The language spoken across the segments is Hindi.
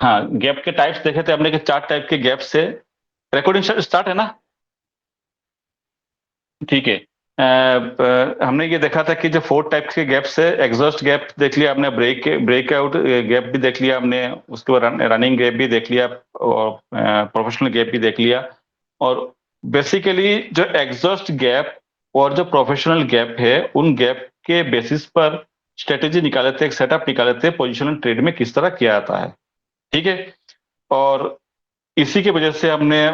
हाँ, गैप के टाइप्स देखे थे हमने कि 4 टाइप के गैप से। रिकॉर्डिंग स्टार्ट है ना? ठीक है। हमने ये देखा था कि जो 4 टाइप के गैप से एग्जॉस्ट गैप देख लिया हमने, ब्रेकआउट गैप भी देख लिया हमने, उसके बाद रनिंग गैप भी देख लिया, और प्रोफेशनल गैप भी देख लिया। और बेसिकली जो एग्जॉस्ट गैप और जो प्रोफेशनल गैप है, उन गैप के बेसिस पर स्ट्रेटेजी निकाले थे, एक सेटअप निकाले थे पोजिशनल ट्रेड में किस तरह किया जाता है। ठीक है। और इसी की वजह से हमने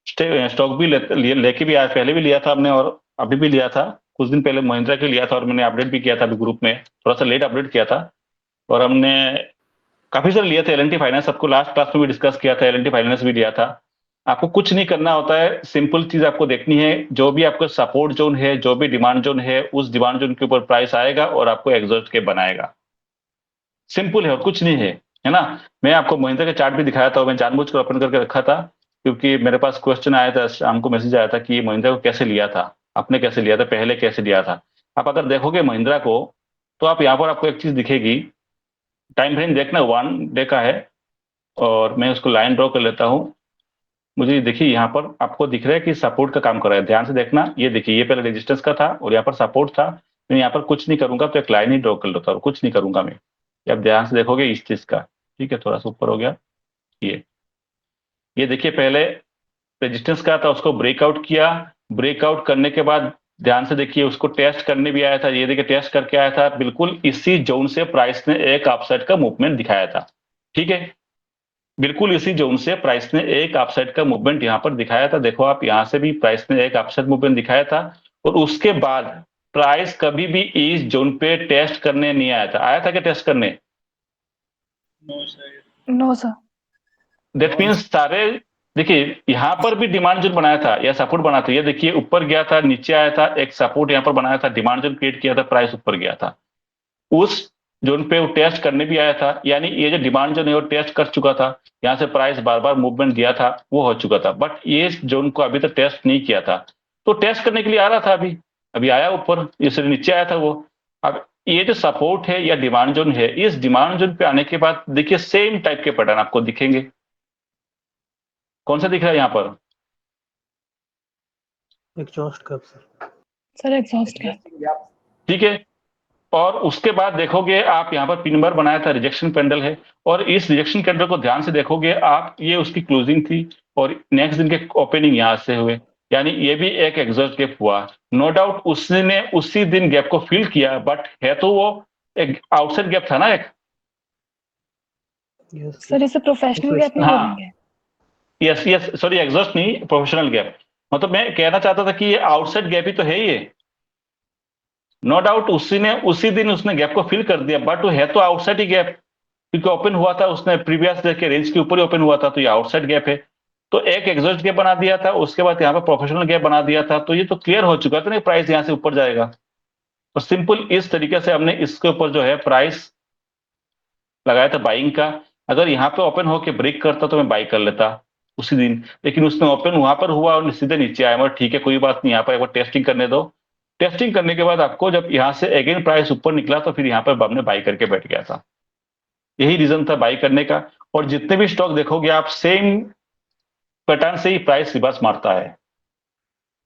स्टॉक भी लेके भी आया, पहले भी लिया था हमने और अभी भी लिया था। कुछ दिन पहले महिंद्रा के लिया था और मैंने अपडेट भी किया था अभी ग्रुप में, थोड़ा सा लेट अपडेट किया था। और हमने काफी सारे लिए थे। एल फाइनेंस सबको लास्ट क्लास में भी डिस्कस किया था, एल फाइनेंस भी लिया था। आपको कुछ नहीं करना होता है, सिंपल चीज आपको देखनी है, जो भी आपका सपोर्ट जोन है, जो भी डिमांड जोन है, उस डिमांड जोन के ऊपर प्राइस आएगा और आपको एग्जॉस्ट के बनाएगा। सिंपल है और कुछ नहीं है ना? मैं आपको महिंद्रा का चार्ट भी दिखाया था और मैं जानबूझकर ओपन करके रखा था, क्योंकि मेरे पास क्वेश्चन आया था, शाम को मैसेज आया था कि महिंद्रा को कैसे लिया था, आपने कैसे लिया था, पहले कैसे लिया था। आप अगर देखोगे महिंद्रा को, तो आप यहाँ पर आपको एक चीज दिखेगी। टाइम फ्रेम देखना 1 डे का है, और मैं उसको लाइन ड्रॉ कर लेता हूँ। मुझे देखिए यहाँ पर आपको दिख रहा है कि सपोर्ट का काम कर रहा है, ध्यान से देखना। ये देखिए, ये पहले रेजिस्टेंस का था और यहाँ पर सपोर्ट था। मैं यहाँ पर कुछ नहीं करूंगा, तो एक लाइन ही ड्रॉ कर लेता हूँ, कुछ नहीं करूंगा मैं। ये आप ध्यान से देखोगे इस चीज का। ठीक है, थोड़ा सा ऊपर हो गया। ये देखिए, पहले रेजिस्टेंस का था, उसको ब्रेकआउट किया। ब्रेकआउट करने के बाद ध्यान से देखिए, उसको टेस्ट करने भी आया था। ये देखिए, टेस्ट करके आया था, बिल्कुल इसी जोन से प्राइस ने एक अपसाइड का मूवमेंट दिखाया था। ठीक है, बिल्कुल इसी जोन से प्राइस ने एक अपसाइड का मूवमेंट यहां पर दिखाया था। देखो आप, यहां से भी प्राइस ने एक अपसाइड मूवमेंट दिखाया था। और उसके बाद प्राइस कभी भी इस जोन पे टेस्ट करने नहीं आया था। आया था क्या टेस्ट करने? No sir. दैट मीन्स सारे, देखिए यहां पर भी डिमांड जोन बनाया था या सपोर्ट बना था। ये देखिए, ऊपर गया था, नीचे आया था, एक सपोर्ट यहां पर बनाया था, डिमांड जोन क्रिएट किया था, प्राइस ऊपर गया था। उस जोन पे वो टेस्ट करने भी आया था, यानी ये जो डिमांड जोन है वो टेस्ट कर चुका था। यहां से प्राइस बार बार मूवमेंट दिया था, वो हो चुका था, बट ये जोन को अभी तक टेस्ट नहीं किया था। तो टेस्ट करने के लिए आ रहा था अभी, अभी आया ऊपर, इससे नीचे आया था वो। अब ये जो सपोर्ट है या डिमांड जोन है, इस डिमांड जोन पे आने के बाद देखिए सेम टाइप के पैटर्न आपको दिखेंगे। कौन सा दिख रहा है यहाँ पर? एग्जॉस्ट कब सर? सर एग्जॉस्ट का। ठीक है। और उसके बाद देखोगे आप, यहाँ पर पिन नंबर बनाया था, रिजेक्शन कैंडल है। और इस रिजेक्शन कैंडल को ध्यान से देखोगे आप, ये उसकी क्लोजिंग थी और नेक्स्ट दिन के ओपनिंग यहां से हुए, यानी ये भी एक एग्जॉस्ट गैप हुआ। नो डाउट उसने उसी दिन गैप को फिल किया, बट है तो वो एक आउटसाइड गैप था ना एक। सर इसे प्रोफेशनल गैप नहीं हाँ, बोलेंगे? यस यस, सॉरी, एग्जॉस्ट नहीं, प्रोफेशनल गैप। मतलब मैं कहना चाहता था कि ये आउटसाइड गैप ही तो है ये। नो डाउट उसी दिन उसने गैप को फिल कर दिया, बट वो है तो आउटसाइड ही गैप, क्योंकि ओपन हुआ था उसने प्रीवियस डे के रेंज के ऊपर ही ओपन हुआ था, तो ये आउटसाइड गैप है। तो एक एग्जॉस्ट गैप बना दिया था, उसके बाद यहाँ पे प्रोफेशनल गैप बना दिया था, तो ये तो क्लियर हो चुका था ना, प्राइस यहाँ से ऊपर जाएगा। तो सिंपल इस तरीके से हमने इसके ऊपर जो है प्राइस लगाया था बाइंग का। अगर यहाँ पे ओपन होके ब्रेक करता तो मैं बाई कर लेता उसी दिन, लेकिन उसने ओपन वहां पर हुआ और सीधे नीचे आया। मगर ठीक है, कोई बात नहीं, यहाँ पर एक बार टेस्टिंग करने दो। टेस्टिंग करने के बाद आपको जब यहाँ से अगेन प्राइस ऊपर निकला, तो फिर यहाँ पर हमने बाई करके बैठ गया था। यही रीजन था बाई करने का। और जितने भी स्टॉक देखोगे आप, सेम पैटर्न से ही प्राइस रिवर्स मारता है।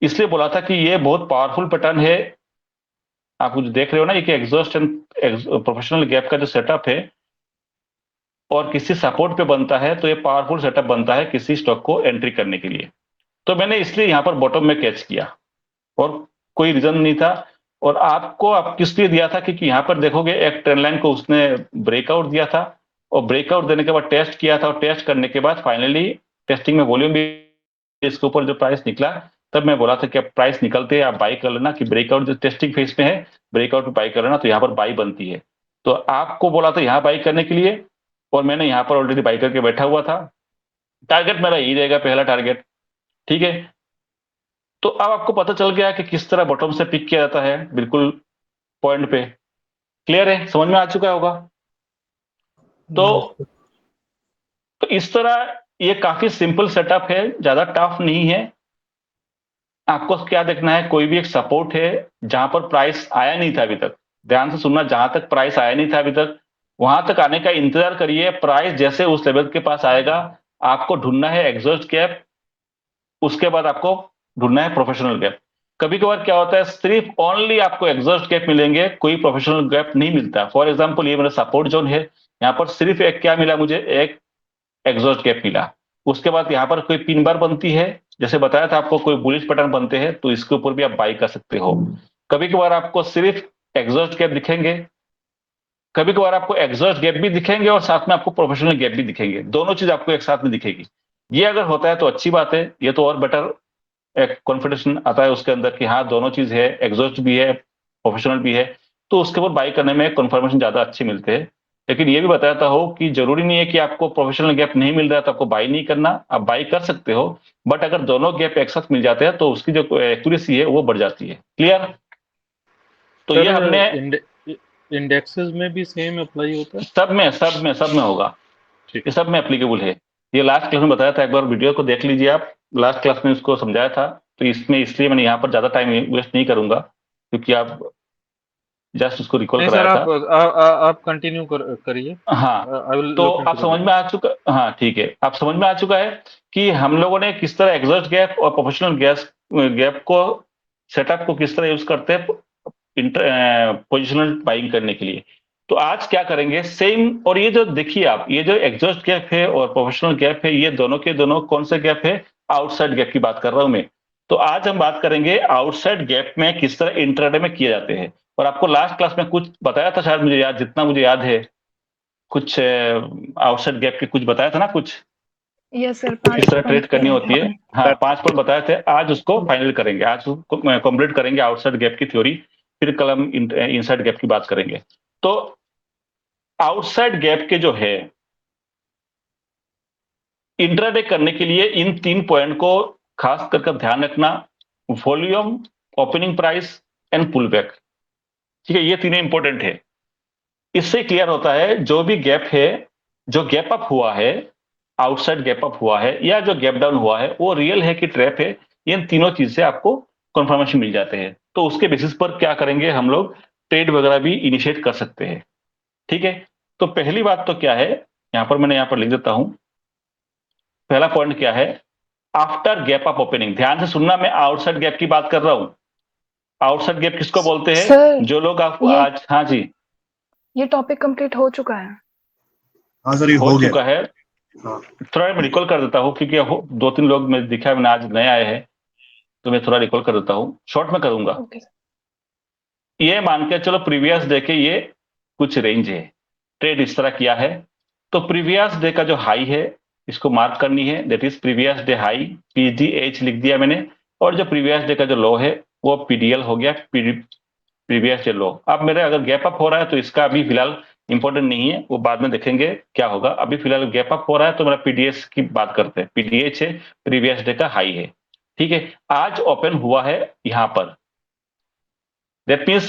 इसलिए बोला था कि ये बहुत पावरफुल पैटर्न है। आप जो देख रहे हो ना, ये कि एग्जॉस्ट एंड प्रोफेशनल गैप का जो सेटअप है और किसी सपोर्ट पे बनता है, तो ये पावरफुल सेटअप बनता है किसी स्टॉक को एंट्री करने के लिए। तो मैंने इसलिए यहां पर बॉटम में कैच किया, और कोई रीजन नहीं था। और आपको आप किस लिए दिया था, क्योंकि यहां पर देखोगे एक ट्रेंड लाइन को उसने ब्रेकआउट दिया था, और ब्रेकआउट देने के बाद टेस्ट किया था, और टेस्ट करने के बाद फाइनली टेस्टिंग में वॉल्यूम भी इसके ऊपर जो प्राइस निकला, तब मैं बोला था कि अब प्राइस निकलते हैं आप बाई कर लेना, कि ब्रेकआउट जो टेस्टिंग फेज में है, ब्रेकआउट पे बाई कर लेना, तो यहाँ पर बाई बनती है। तो आपको बोला था यहाँ बाई करने के लिए, और मैंने यहाँ पर ऑलरेडी बाई करके बैठा हुआ था। टारगेट मेरा यही रहेगा, पहला टारगेट। ठीक है। तो अब आपको पता चल गया कि किस तरह बॉटम से पिक किया जाता है, बिल्कुल पॉइंट पे। क्लियर है, समझ में आ चुका होगा? तो तो इस तरह ये काफी सिंपल सेटअप है, ज्यादा टफ नहीं है। आपको क्या देखना है, कोई भी एक सपोर्ट है जहां पर प्राइस आया नहीं था अभी तक। ध्यान से सुनना, जहां तक प्राइस आया नहीं था अभी तक, वहां तक आने का इंतजार करिए। प्राइस जैसे उस लेवल के पास आएगा, आपको ढूंढना है एग्जॉस्ट गैप, उसके बाद आपको ढूंढना है प्रोफेशनल गैप। कभी कभार क्या होता है, सिर्फ ओनली आपको एग्जॉस्ट गैप मिलेंगे, कोई प्रोफेशनल गैप नहीं मिलता। फॉर एग्जांपल ये मेरा सपोर्ट जोन है, यहाँ पर सिर्फ एक क्या मिला मुझे, एक एग्जॉस्ट गैप मिला। उसके बाद यहाँ पर कोई पिन बार बनती है, जैसे बताया था आपको, कोई बुलिश पैटर्न बनते हैं, तो इसके ऊपर भी आप बाई कर सकते हो। कभी कभार आपको सिर्फ एग्जॉस्ट गैप दिखेंगे, कभी कभार आपको एग्जॉस्ट गैप भी दिखेंगे और साथ में आपको प्रोफेशनल गैप भी दिखेंगे, दोनों चीज आपको एक साथ में दिखेगी। ये अगर होता है तो अच्छी बात है, ये तो और बेटर एक कॉन्फिडेंस आता है उसके अंदर कि हाँ दोनों चीज है, एग्जॉस्ट भी है, प्रोफेशनल भी है, तो उसके ऊपर बाई करने में कंफर्मेशन ज्यादा अच्छे मिलते हैं। लेकिन ये भी बताता हो कि जरूरी नहीं है कि आपको प्रोफेशनल गैप नहीं मिल रहा है तो आपको बाई नहीं करना, आप बाई कर सकते हो। बट अगर दोनों गैप एक साथ मिल जाते हैं तो उसकी जो एक्यूरेसी है वो बढ़ जाती है। क्लियर? तो ये हमने सर इंडेक्सेस में भी सेम अप्लाई होता है? सब में होगा, ठीक। ये सब में एप्लीकेबल है। ये लास्ट क्लास में बताया था, एक बार वीडियो को देख लीजिए आप, लास्ट क्लास में इसको समझाया था। तो इसमें इसलिए मैंने यहाँ पर ज्यादा टाइम वेस्ट नहीं करूंगा, क्योंकि आप जस्ट उसको रिकॉल नहीं सर, कराया था। आप कंटिन्यू करिए। हाँ, आई विल तो लुक इनटू आप द समझ में आ चुका, हाँ ठीक है, आप समझ में आ चुका है कि हम लोगों ने किस तरह एग्जॉस्ट गैप और प्रोफेशनल गैप को, सेटअप को किस तरह यूज करते हैं पोजिशनल बाइंग करने के लिए। तो आज क्या करेंगे सेम, और ये जो देखिए आप, ये जो एग्जॉस्ट गैप है और प्रोफेशनल गैप है, ये दोनों के दोनों कौन से गैप है, आउटसाइड गैप की बात कर रहा हूं मैं। तो आज हम बात करेंगे आउटसाइड गैप में किस तरह इंट्राडे में किए जाते हैं। और आपको लास्ट क्लास में कुछ बताया था शायद, मुझे याद, जितना मुझे याद है, कुछ आउटसाइड गैप के कुछ बताया था ना, कुछ यस सर, किस 5 तरह ट्रेड पॉइंट करनी बताए होती थे है। आपने। हाँ 5 पॉइंट बताए थे, आज उसको फाइनल करेंगे, आज उसको कंप्लीट करेंगे आउटसाइड गैप की थ्योरी। फिर कल हम इनसाइड गैप की बात करेंगे। तो आउटसाइड गैप के जो है, इंट्राडे करने के लिए इन 3 पॉइंट को खास करके ध्यान रखना, volume, opening price and pull back. ठीक है, ये तीनों इंपॉर्टेंट है। इससे क्लियर होता है जो भी गैप है, जो गैप अप हुआ है, आउटसाइड गैप अप हुआ है या जो गैप डाउन हुआ है, वो रियल है कि ट्रैप है। इन तीनों चीज से आपको कंफर्मेशन मिल जाते हैं। तो उसके बेसिस पर क्या करेंगे हम लोग, ट्रेड वगैरह भी इनिशिएट कर सकते हैं। ठीक है, तो पहली बात तो क्या है, यहां पर मैंने यहां पर लिख देता हूं। पहला पॉइंट क्या है, आफ्टर गैप अप ओपनिंग। ध्यान से सुनना, मैं आउटसाइड गैप की बात कर रहा हूं। आउटसाइड गैप किसको बोलते हैं, सर जो लोग आपको ये आज, हाँ जी, ये टॉपिक कंप्लीट हो चुका है। हाँ सर, ये हो हो गया। चुका है। हाँ। थोड़ा मैं रिकॉल कर देता हूँ, क्योंकि 2-3 लोग मैं दिखा, मैंने आज नए आए हैं, तो मैं थोड़ा रिकॉल कर देता हूँ, शॉर्ट में करूंगा। Okay sir. ये मान के चलो प्रीवियस डे के ये कुछ रेंज है, ट्रेड इस तरह किया है। तो प्रीवियस डे का जो हाई है, इसको मार्क करनी है, that is previous day high, PDH लिख दिया मैंने। और जो प्रीवियस डे का जो लो है वो पीडीएल हो गया, प्रीवियस डे लो। अब मेरे अगर गैप अप हो रहा है तो इसका अभी फिलहाल इंपॉर्टेंट नहीं है, वो बाद में देखेंगे क्या होगा। अभी फिलहाल गैप अप हो रहा है तो मेरा पीडीएस की बात करते हैं। पीडीएच है, प्रीवियस डे का हाई है। ठीक है, आज ओपन हुआ है यहां पर, दैट मीन्स,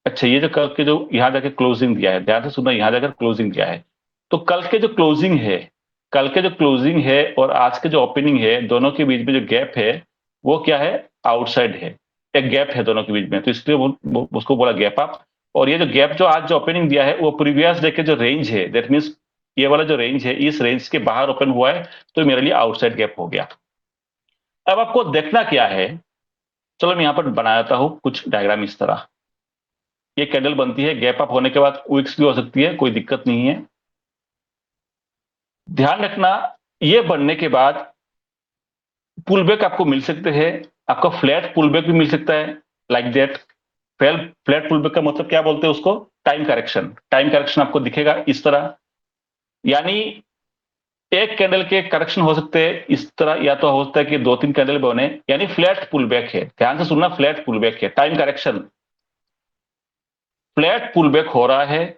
अच्छा ये जो कल के जो यहां जाकर क्लोजिंग दिया है, ध्यान से सुनना, यहां जाकर क्लोजिंग दिया है। तो कल के जो क्लोजिंग है, कल के जो क्लोजिंग है और आज के जो ओपनिंग है, दोनों के बीच में जो गैप है वो क्या है, आउटसाइड है। एक गैप है दोनों के बीच में, तो इसलिए उसको बोला गैप अप। और ये जो गैप जो आज जो ओपनिंग दिया है वो प्रीवियस डे के जो रेंज है, दैट मीन्स ये वाला जो रेंज है, इस रेंज के बाहर ओपन हुआ है, तो मेरे लिए आउटसाइड गैप हो गया। अब आपको देखना क्या है, चलो मैं यहां पर बनाता हूं कुछ डायग्राम इस तरह। ये कैंडल बनती है, गैप अप होने के बाद विक्स भी हो सकती है, कोई दिक्कत नहीं है। ध्यान रखना, ये बनने के बाद पुल बैक आपको मिल सकते हैं, आपका फ्लैट पुल बैक भी मिल सकता है, like that. Flat pull back का मतलब क्या बोलते हैं उसको, टाइम करेक्शन। टाइम करेक्शन आपको दिखेगा इस तरह, यानी एक कैंडल के करेक्शन हो सकते हैं इस तरह, या तो हो सकता है कि 2-3 कैंडल बने, यानी फ्लैट पुल बैक है। ध्यान से सुनना, फ्लैट पुल बैक है, time correction, flat pull back हो रहा है।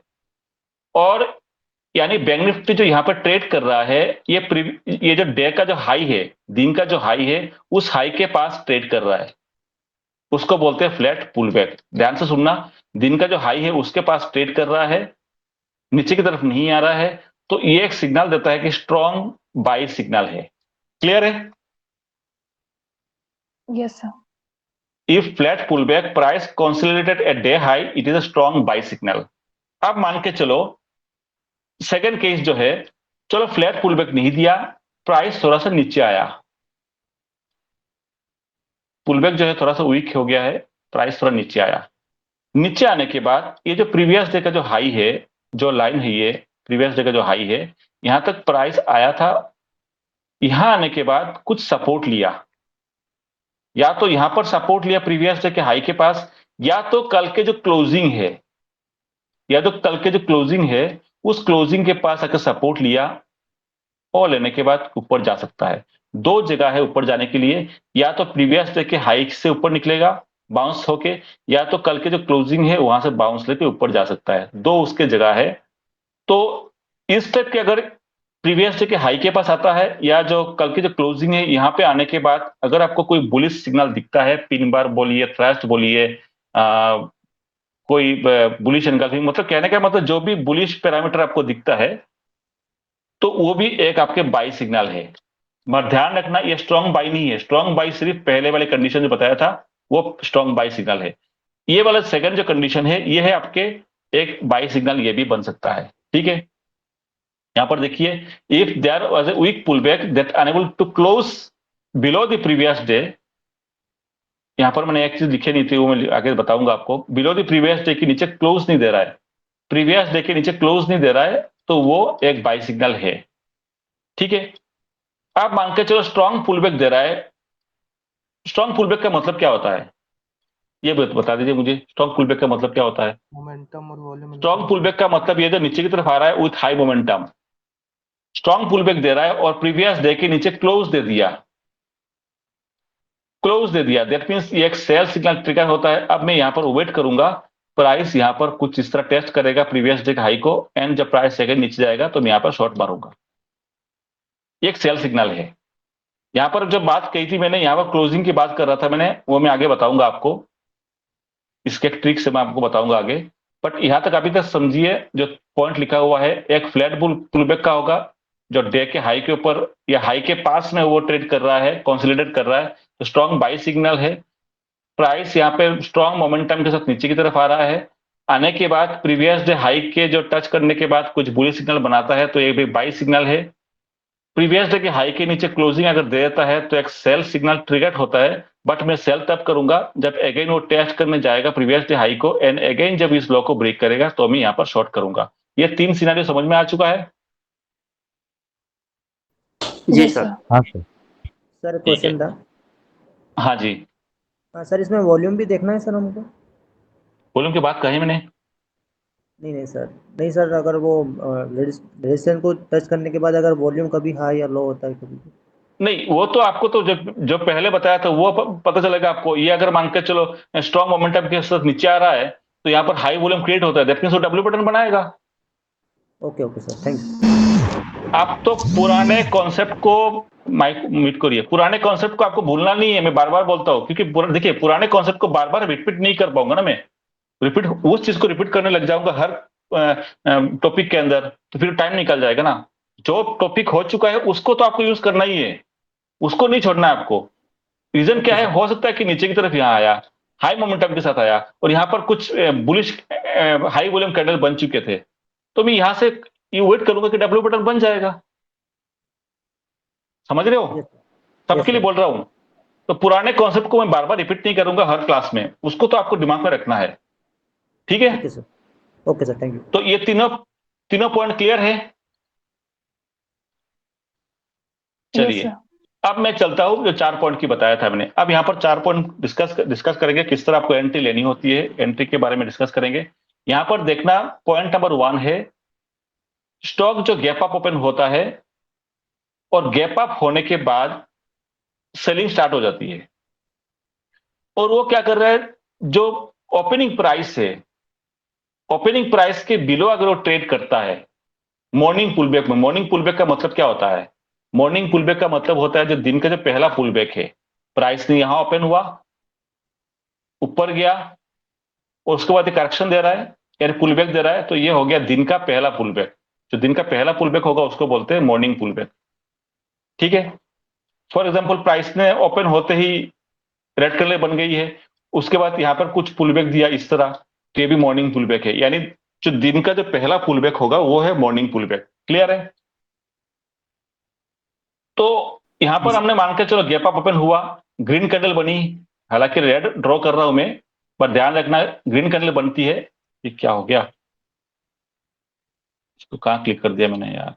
और यानी बैंक निफ्टी जो यहां पर ट्रेड कर रहा है, ये जो डे का जो हाई है, दिन का जो हाई है, उस हाई के पास ट्रेड कर रहा है, उसको बोलते हैं फ्लैट पुल बैक। ध्यान से सुनना, दिन का जो हाई है उसके पास ट्रेड कर रहा है, नीचे की तरफ नहीं आ रहा है, तो ये एक सिग्नल देता है कि स्ट्रॉन्ग बाई सिग्नल है। क्लियर है? Yes sir. If flat pull back, price consolidated at day high, it is a strong buy signal. अब मान के चलो सेकंड केस जो है, चलो फ्लैट पुल बैक नहीं दिया, प्राइस थोड़ा सा नीचे आया, पुल बैक जो है थोड़ा सा वीक हो गया है, प्राइस थोड़ा नीचे आया। नीचे आने के बाद ये जो प्रीवियस डे का जो हाई है, जो लाइन है ये प्रीवियस डे का जो हाई है, यहां तक प्राइस आया था। यहां आने के बाद कुछ सपोर्ट लिया, या तो यहां पर सपोर्ट लिया प्रीवियस डे के हाई के पास, या तो कल के जो क्लोजिंग है, या तो कल के जो क्लोजिंग है उस क्लोजिंग के पास अगर सपोर्ट लिया और लेने के बाद ऊपर जा सकता है। दो जगह है ऊपर जाने के लिए, या तो प्रीवियस डे के हाई से ऊपर निकलेगा बाउंस होके, या तो कल के जो क्लोजिंग है वहां से बाउंस लेके ऊपर जा सकता है। दो उसके जगह है। तो इस टाइप के अगर प्रीवियस डे के हाई के पास आता है, या जो कल की जो क्लोजिंग है यहां पे आने के बाद अगर आपको कोई बुलिश सिग्नल दिखता है, पिन बार बोलिए, थ्रस्ट बोलिए, कोई बुलिश एनगल्फिंग, मतलब कहने का मतलब जो भी बुलिश पैरामीटर आपको दिखता है, तो वो भी एक आपके बाई सिग्नल है। मगर ध्यान रखना ये स्ट्रॉन्ग बाई नहीं है, स्ट्रॉन्ग बाई सिर्फ पहले वाले कंडीशन जो बताया था वो स्ट्रॉन्ग बाई सिग्नल है। ये वाला सेकंड जो कंडीशन है ये है आपके एक बाई सिग्नल, ये भी बन सकता है। ठीक है, यहां पर देखिए, if there was a weak pull back that enable to close below the previous day, यहां पर मैंने एक चीज लिखी नहीं थी वो मैं आगे बताऊंगा आपको, बिलो द प्रीवियस डे के नीचे क्लोज नहीं दे रहा है, प्रीवियस डे के नीचे क्लोज नहीं दे रहा है, तो वो एक बाई सिग्नल है। ठीक है, आप मान के चलो स्ट्रॉन्ग पुलबैक दे रहा है। स्ट्रॉन्ग पुलबैक का मतलब क्या होता है, ये बता दीजिए मुझे, स्ट्रॉन्ग पुलबैक का मतलब क्या होता है? मोमेंटम और वॉल्यूम स्ट्रॉन्ग पुलबैक का मतलब ये जो नीचे की तरफ आ रहा है with high momentum, strong pullback दे रहा है और प्रीवियस डे के नीचे क्लोज दे दिया, क्लोज दे दिया, दैट मींस ये एक सेल सिग्नल ट्रिगर होता है। अब मैं यहां पर वेट करूंगा, प्राइस यहां पर कुछ इस तरह टेस्ट करेगा प्रीवियस डे के हाई को, एंड जब प्राइस सेकंड नीचे जाएगा तो मैं यहां पर शॉर्ट मारूंगा। ये एक सेल सिग्नल है। यहां पर जब बात कही थी मैंने, यहां पर क्लोजिंग की बात कर रहा था मैंने, वो मैं आगे बताऊंगा आपको, इसके ट्रिक से मैं आपको बताऊंगा आगे। बट यहां तक अभी तक समझिए, जो पॉइंट लिखा हुआ है एक फ्लैट पुलबैक का होगा, जो डे के हाई के ऊपर या हाई के पास में वो ट्रेड कर रहा है, कंसोलिडेट कर रहा है, तो स्ट्रॉन्ग बाई सिग्नल है। प्राइस यहाँ पे स्ट्रॉन्ग मोमेंटम के साथ नीचे की तरफ आ रहा है, आने के बाद प्रीवियस डे हाई के जो टच करने के बाद कुछ बुलिश सिग्नल बनाता है, तो ये भी बाई सिग्नल है। प्रीवियस डे के हाई के नीचे क्लोजिंग अगर दे देता है तो एक सेल सिग्नल ट्रिगर होता है। बट मैं सेल तब करूंगा जब अगेन वो टेस्ट करने जाएगा प्रीवियस डे हाई को, एंड अगेन जब इस लो को ब्रेक करेगा तो मैं यहां पर शॉर्ट करूंगा। ये तीन सिनेरियो समझ में आ चुका है? जी यस सर। सर। हाँ सर। सर ठीक है, क्वेश्चन था। हाँ जी। हाँ सर, इसमें वॉल्यूम भी देखना है सर हमको? वॉल्यूम की बात कही मैंने? नहीं नहीं सर, नहीं सर, अगर वो रेजिस्टेंस को टच करने के बाद अगर वॉल्यूम कभी हाई या लो होता है कभी। नहीं, वो तो आपको तो जब जो पहले बताया था वो पता चलेगा आपको। ये अगर मान के चलो स्ट्रॉन्ग मोमेंटम के साथ नीचे आ रहा है तो यहाँ पर हाई वॉल्यूम क्रिएट होता है, दैट मींस वो डब्ल्यू पैटर्न बनाएगा। Okay okay sir, thank you. आप तो पुराने कॉन्सेप्ट को, माइक म्यूट करिए, पुराने कॉन्सेप्ट को आपको भूलना नहीं है, मैं बार बार बोलता हूं, क्योंकि देखिए पुराने कॉन्सेप्ट को बार बार रिपीट नहीं कर पाऊंगा ना मैं, रिपीट उस चीज को रिपीट करने लग जाऊंगा हर टॉपिक के अंदर, तो फिर टाइम निकल जाएगा ना। जो टॉपिक हो चुका है उसको तो आपको यूज करना ही है, उसको नहीं छोड़ना है आपको। रीजन क्या है, हो सकता है कि नीचे की तरफ यहां आया, हाई मोमेंटम के साथ आया और यहां पर कुछ बुलिश हाई वॉल्यूम कैंडल बन चुके थे, तो मैं यहां से ये वेट करूंगा कि डब्ल्यू पैटर्न बन जाएगा। समझ रहे हो? सबके लिए बोल रहा हूं। तो पुराने कॉन्सेप्ट को मैं बार बार रिपीट नहीं करूंगा हर क्लास में, उसको तो आपको दिमाग में रखना है। ठीक है, okay sir, okay sir, thank you. तो ये तीनों तीनों पॉइंट क्लियर है? यस चलिए, सर। अब मैं चलता हूं, जो 4 पॉइंट की बताया था मैंने, अब यहां पर 4 पॉइंट डिस्कस करेंगे, किस तरह आपको एंट्री लेनी होती है, एंट्री के बारे में डिस्कस करेंगे। यहां पर देखना, पॉइंट नंबर 1 है, स्टॉक जो गैप अप ओपन होता है और गैप अप होने के बाद सेलिंग स्टार्ट हो जाती है, और वो क्या कर रहा है, जो ओपनिंग प्राइस है, ओपनिंग प्राइस के बिलो अगर वो ट्रेड करता है मॉर्निंग पुलबैक में। मॉर्निंग पुलबैक का मतलब क्या होता है? मॉर्निंग पुलबैक का मतलब होता है जो दिन का जो पहला पुलबैक है, प्राइस ने यहां ओपन हुआ, ऊपर गया और उसके बाद करेक्शन दे रहा है, यानी पुलबैक दे रहा है, तो ये हो गया दिन का पहला पुलबैक। जो दिन का पहला पुलबैक होगा उसको बोलते हैं मॉर्निंग पुलबैक। ठीक है, फॉर एग्जाम्पल प्राइस ने ओपन होते ही रेड कलर बन गई है, उसके बाद यहां पर कुछ पुलबैक दिया इस तरह, तो ये भी मॉर्निंग पुलबैक है, यानी जो दिन का जो पहला पुल बैक होगा वो है मॉर्निंग पुल बैक। क्लियर है? तो यहां पर हमने मान के चलो गैप अप ओपन हुआ, ग्रीन कैंडल बनी, हालांकि रेड ड्रॉ कर रहा हूं मैं, पर ध्यान रखना ग्रीन कैंडल बनती है। ये क्या हो गया, इसको कहां क्लिक कर दिया मैंने यार।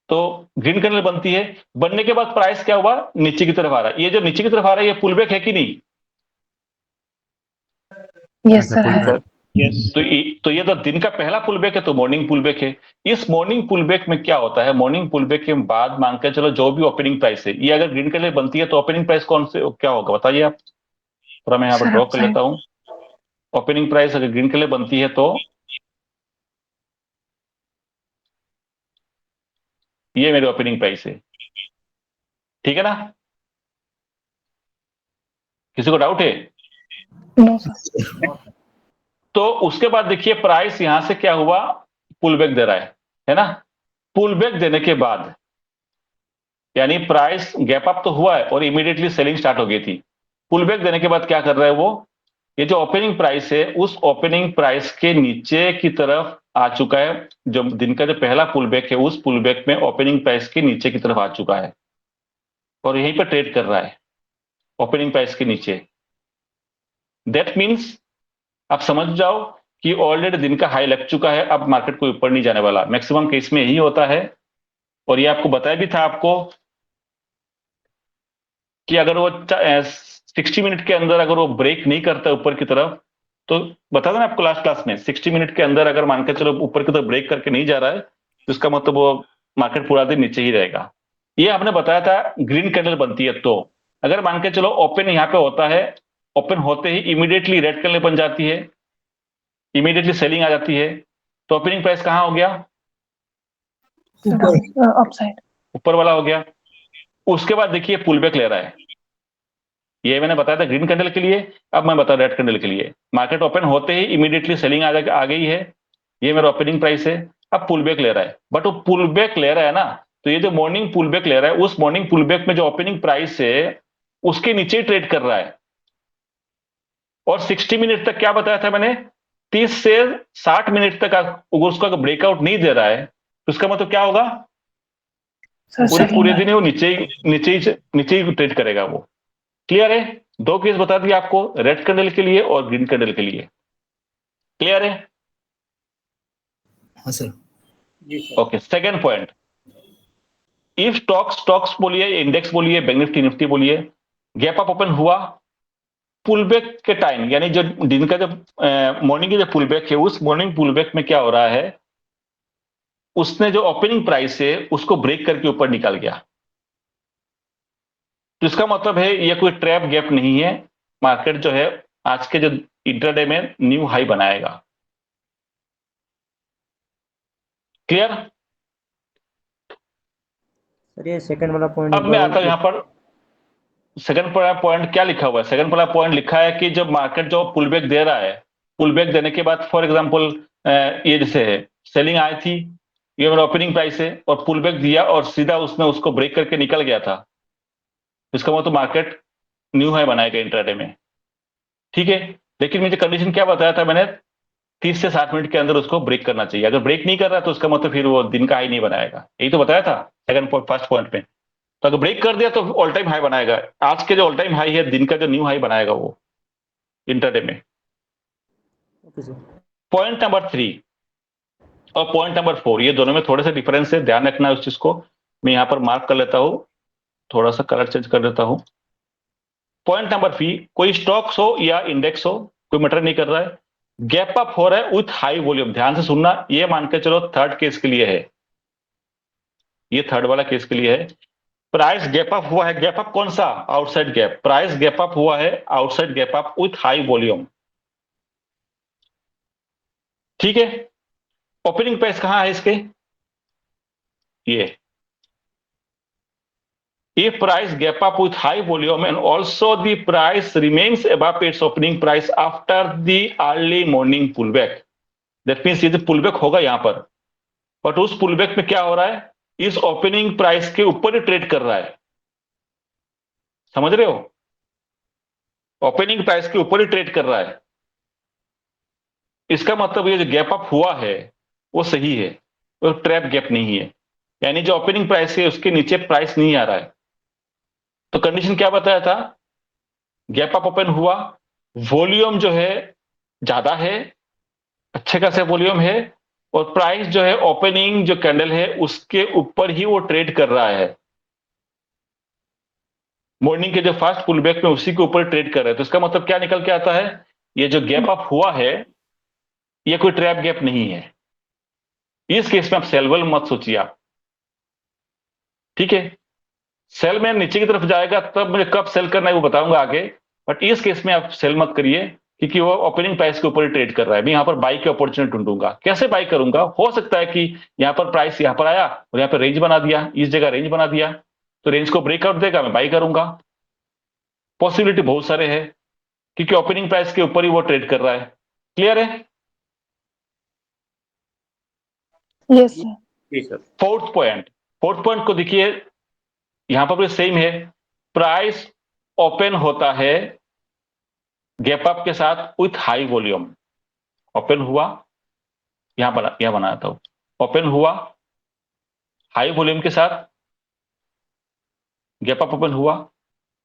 तो ग्रीन कैंडल बनती है, बनने के बाद प्राइस क्या हुआ, नीचे की तरफ आ रहा है। ये जो नीचे की तरफ आ रहा है ये पुल बैक है कि नहीं? यस सर है। तो ये तो दिन का पहला पुल बैक है, तो मॉर्निंग पुल बैक है। इस मॉर्निंग पुल बैक में क्या होता है, मॉर्निंग पुल बैक के बाद मान के चलो जो भी ओपनिंग प्राइस है, ये अगर ग्रीन कैंडल बनती है तो ओपनिंग प्राइस कौन से क्या होगा बताइए आप। थोड़ा मैं यहाँ पर सर ड्रॉ कर अपसाइड। लेता हूँ। ओपनिंग प्राइस अगर ग्रीन कैंडल बनती है तो ये मेरी ओपनिंग प्राइस है। ठीक है ना? किसी को डाउट है? No sir. तो उसके बाद देखिए प्राइस यहां से क्या हुआ, पुल बैक दे रहा है ना? पुल बैक देने के बाद यानी प्राइस गैप अप तो हुआ है और इमीडिएटली सेलिंग स्टार्ट हो गई थी। पुल बैक देने के बाद क्या कर रहा है वो, ये जो ओपनिंग प्राइस है उस ओपनिंग प्राइस के नीचे की तरफ आ चुका है। जो दिन का जो पहला पुल बैक है उस पुल बैक में ओपनिंग प्राइस के नीचे की तरफ आ चुका है और यहीं पर ट्रेड कर रहा है ओपनिंग प्राइस के नीचे। दैट मीन्स आप समझ जाओ कि ऑलरेडी दिन का हाई लग चुका है, अब मार्केट कोई ऊपर नहीं जाने वाला। मैक्सिमम केस में यही होता है और ये आपको बताया भी था आपको कि अगर वो 60 मिनट के अंदर अगर वो ब्रेक नहीं करता ऊपर की तरफ, तो बता था ना आपको लास्ट क्लास में, 60 मिनट के अंदर अगर मान के चलो ऊपर की तरफ ब्रेक करके नहीं जा रहा है तो इसका मतलब वो मार्केट पूरा दिन नीचे ही रहेगा। ये आपने बताया था ग्रीन कैंडल बनती है तो अगर मान के चलो ओपन यहाँ पे होता है, ओपन होते ही इमीडिएटली रेड कैंडल बन जाती है, इमीडिएटली सेलिंग आ जाती है, तो ओपनिंग प्राइस कहां हो गया, सर अपसाइड। ऊपर वाला हो गया। उसके बाद देखिए पुल बैक ले रहा है, ये मैंने बताया था ग्रीन कैंडल के लिए, अब मैं बता रेड कैंडल के लिए। मार्केट ओपन होते ही इमीडिएटली सेलिंग आ गई है, ये मेरा ओपनिंग प्राइस है। अब पुल बैक ले रहा है, बट वो पुल बैक ले रहा है ना, तो ये जो मॉर्निंग पुल बैक ले रहा है उस मॉर्निंग पुल बैक में जो ओपनिंग प्राइस है उसके नीचे ही ट्रेड कर रहा है। और 60 मिनट तक क्या बताया था मैंने, 30 से 60 मिनट तक अगर उसका ब्रेकआउट नहीं दे रहा है तो उसका मतलब क्या होगा, सर पूरे सेलिंग पूरे है। दिन वो नीचे ही ट्रेड करेगा वो। क्लियर है? दो केस बता दिए आपको, रेड कैंडल के लिए और ग्रीन कैंडल के लिए। क्लियर है? हाँ sir. Okay, second point, if stocks बोलिए, इंडेक्स बोलिए, बैंक निफ्टी निफ्टी बोलिए, गैप अप ओपन हुआ, पुल बैक के टाइम यानी जो दिन का जब मॉर्निंग की जो पुल बैक है उस मॉर्निंग पुल बैक में क्या हो रहा है, उसने जो ओपनिंग प्राइस है उसको ब्रेक करके ऊपर निकल गया। तो इसका मतलब है ये कोई ट्रैप गैप नहीं है, मार्केट जो है आज के जो इंट्राडे में न्यू हाई बनाएगा। क्लियर? सर ये सेकंड वाला पॉइंट अब एक मैं बार आता हूं यहां पर, सेकंड पॉइंट क्या लिखा हुआ है, सेकंड वाला पॉइंट लिखा है कि जब मार्केट जो पुल बैक दे रहा है, पुल बैक देने के बाद फॉर एग्जांपल ये जैसे है सेलिंग आई थी, ये मेरा ओपनिंग प्राइस है और पुल बैक दिया और सीधा उसने उसको ब्रेक करके निकल गया था, इसका मतलब मार्केट न्यू हाई बनाएगा इंट्राडे में। ठीक है, लेकिन मुझे कंडीशन क्या बताया था मैंने, 30 से 60 मिनट के अंदर उसको ब्रेक करना चाहिए। अगर ब्रेक नहीं कर रहा तो उसका मतलब फिर वो दिन का हाई नहीं बनाएगा, यही तो बताया था सेकंड फर्स्ट पॉइंट में। तो अगर ब्रेक कर दिया तो ऑल टाइम हाई बनाएगा, आज के जो ऑल टाइम हाई है दिन का जो न्यू हाई बनाएगा वो इंटरडे में। Okay sir. पॉइंट नंबर 3 और पॉइंट नंबर 4 ये दोनों में थोड़े से डिफरेंस है, ध्यान रखना है उस चीज को। मैं यहां पर मार्क कर लेता हूं, थोड़ा सा कलर चेंज कर देता हूं। पॉइंट नंबर 3, कोई स्टॉक्स हो या इंडेक्स हो कोई मैटर नहीं कर रहा है, गैप अप हो रहा है विथ हाई वॉल्यूम। ध्यान से सुनना, ये मान के चलो थर्ड केस के लिए है, ये थर्ड वाला केस के लिए है। प्राइस गैप अप हुआ है, गैप अप कौन सा, outside gap, price gap up हुआ है outside gap up with high volume. ठीक है, ओपनिंग प्राइस कहां है इसके, ये if price gap up with high volume and also the price remains above its opening price after the early morning pullback, that means ये जो pullback होगा यहां पर, बट उस पुलबैक में क्या हो रहा है, इस ओपनिंग प्राइस के ऊपर ही ट्रेड कर रहा है। समझ रहे हो, ओपनिंग प्राइस के ऊपर ही ट्रेड कर रहा है। इसका मतलब ये जो गैप अप हुआ है वो सही है, वो ट्रैप गैप नहीं है, यानी जो ओपनिंग प्राइस है उसके नीचे प्राइस नहीं आ रहा है। तो कंडीशन क्या बताया था, गैप अप ओपन हुआ, वॉल्यूम जो है ज्यादा है, अच्छे खासे वॉल्यूम है, और प्राइस जो है ओपनिंग जो कैंडल है उसके ऊपर ही वो ट्रेड कर रहा है, मॉर्निंग के जो फास्ट पुल बैक में उसी के ऊपर ट्रेड कर रहा है। तो इसका मतलब क्या निकल के आता है, ये जो गैप अप हुआ है ये कोई ट्रैप गैप नहीं है। इस केस में आप सेल वेल मत सोचिए आप, ठीक है। सेल में नीचे की तरफ जाएगा तब मुझे कब सेल करना है वो बताऊंगा आगे, बट इस केस में आप सेल मत करिए क्योंकि वो ओपनिंग प्राइस के ऊपर ट्रेड कर रहा है। मैं यहां पर बाई की अपॉर्चुनिटी ढूंढूंगा। कैसे बाई करूंगा, हो सकता है कि यहां पर प्राइस यहां पर आया और यहां पर रेंज बना दिया, इस जगह रेंज बना दिया, तो रेंज को ब्रेकआउट देगा, मैं बाई करूंगा। पॉसिबिलिटी बहुत सारे हैं क्योंकि ओपनिंग प्राइस के ऊपर ही वो ट्रेड कर रहा है। क्लियर है? Yes, sir. जी सर। फोर्थ पॉइंट को देखिए, यहां पर भी सेम है। प्राइस ओपन होता है गैप अप के साथ विथ हाई वॉल्यूम। ओपन हुआ, यहां बनाया था, ओपन हुआ हाई वॉल्यूम के साथ, गैप अप ओपन हुआ,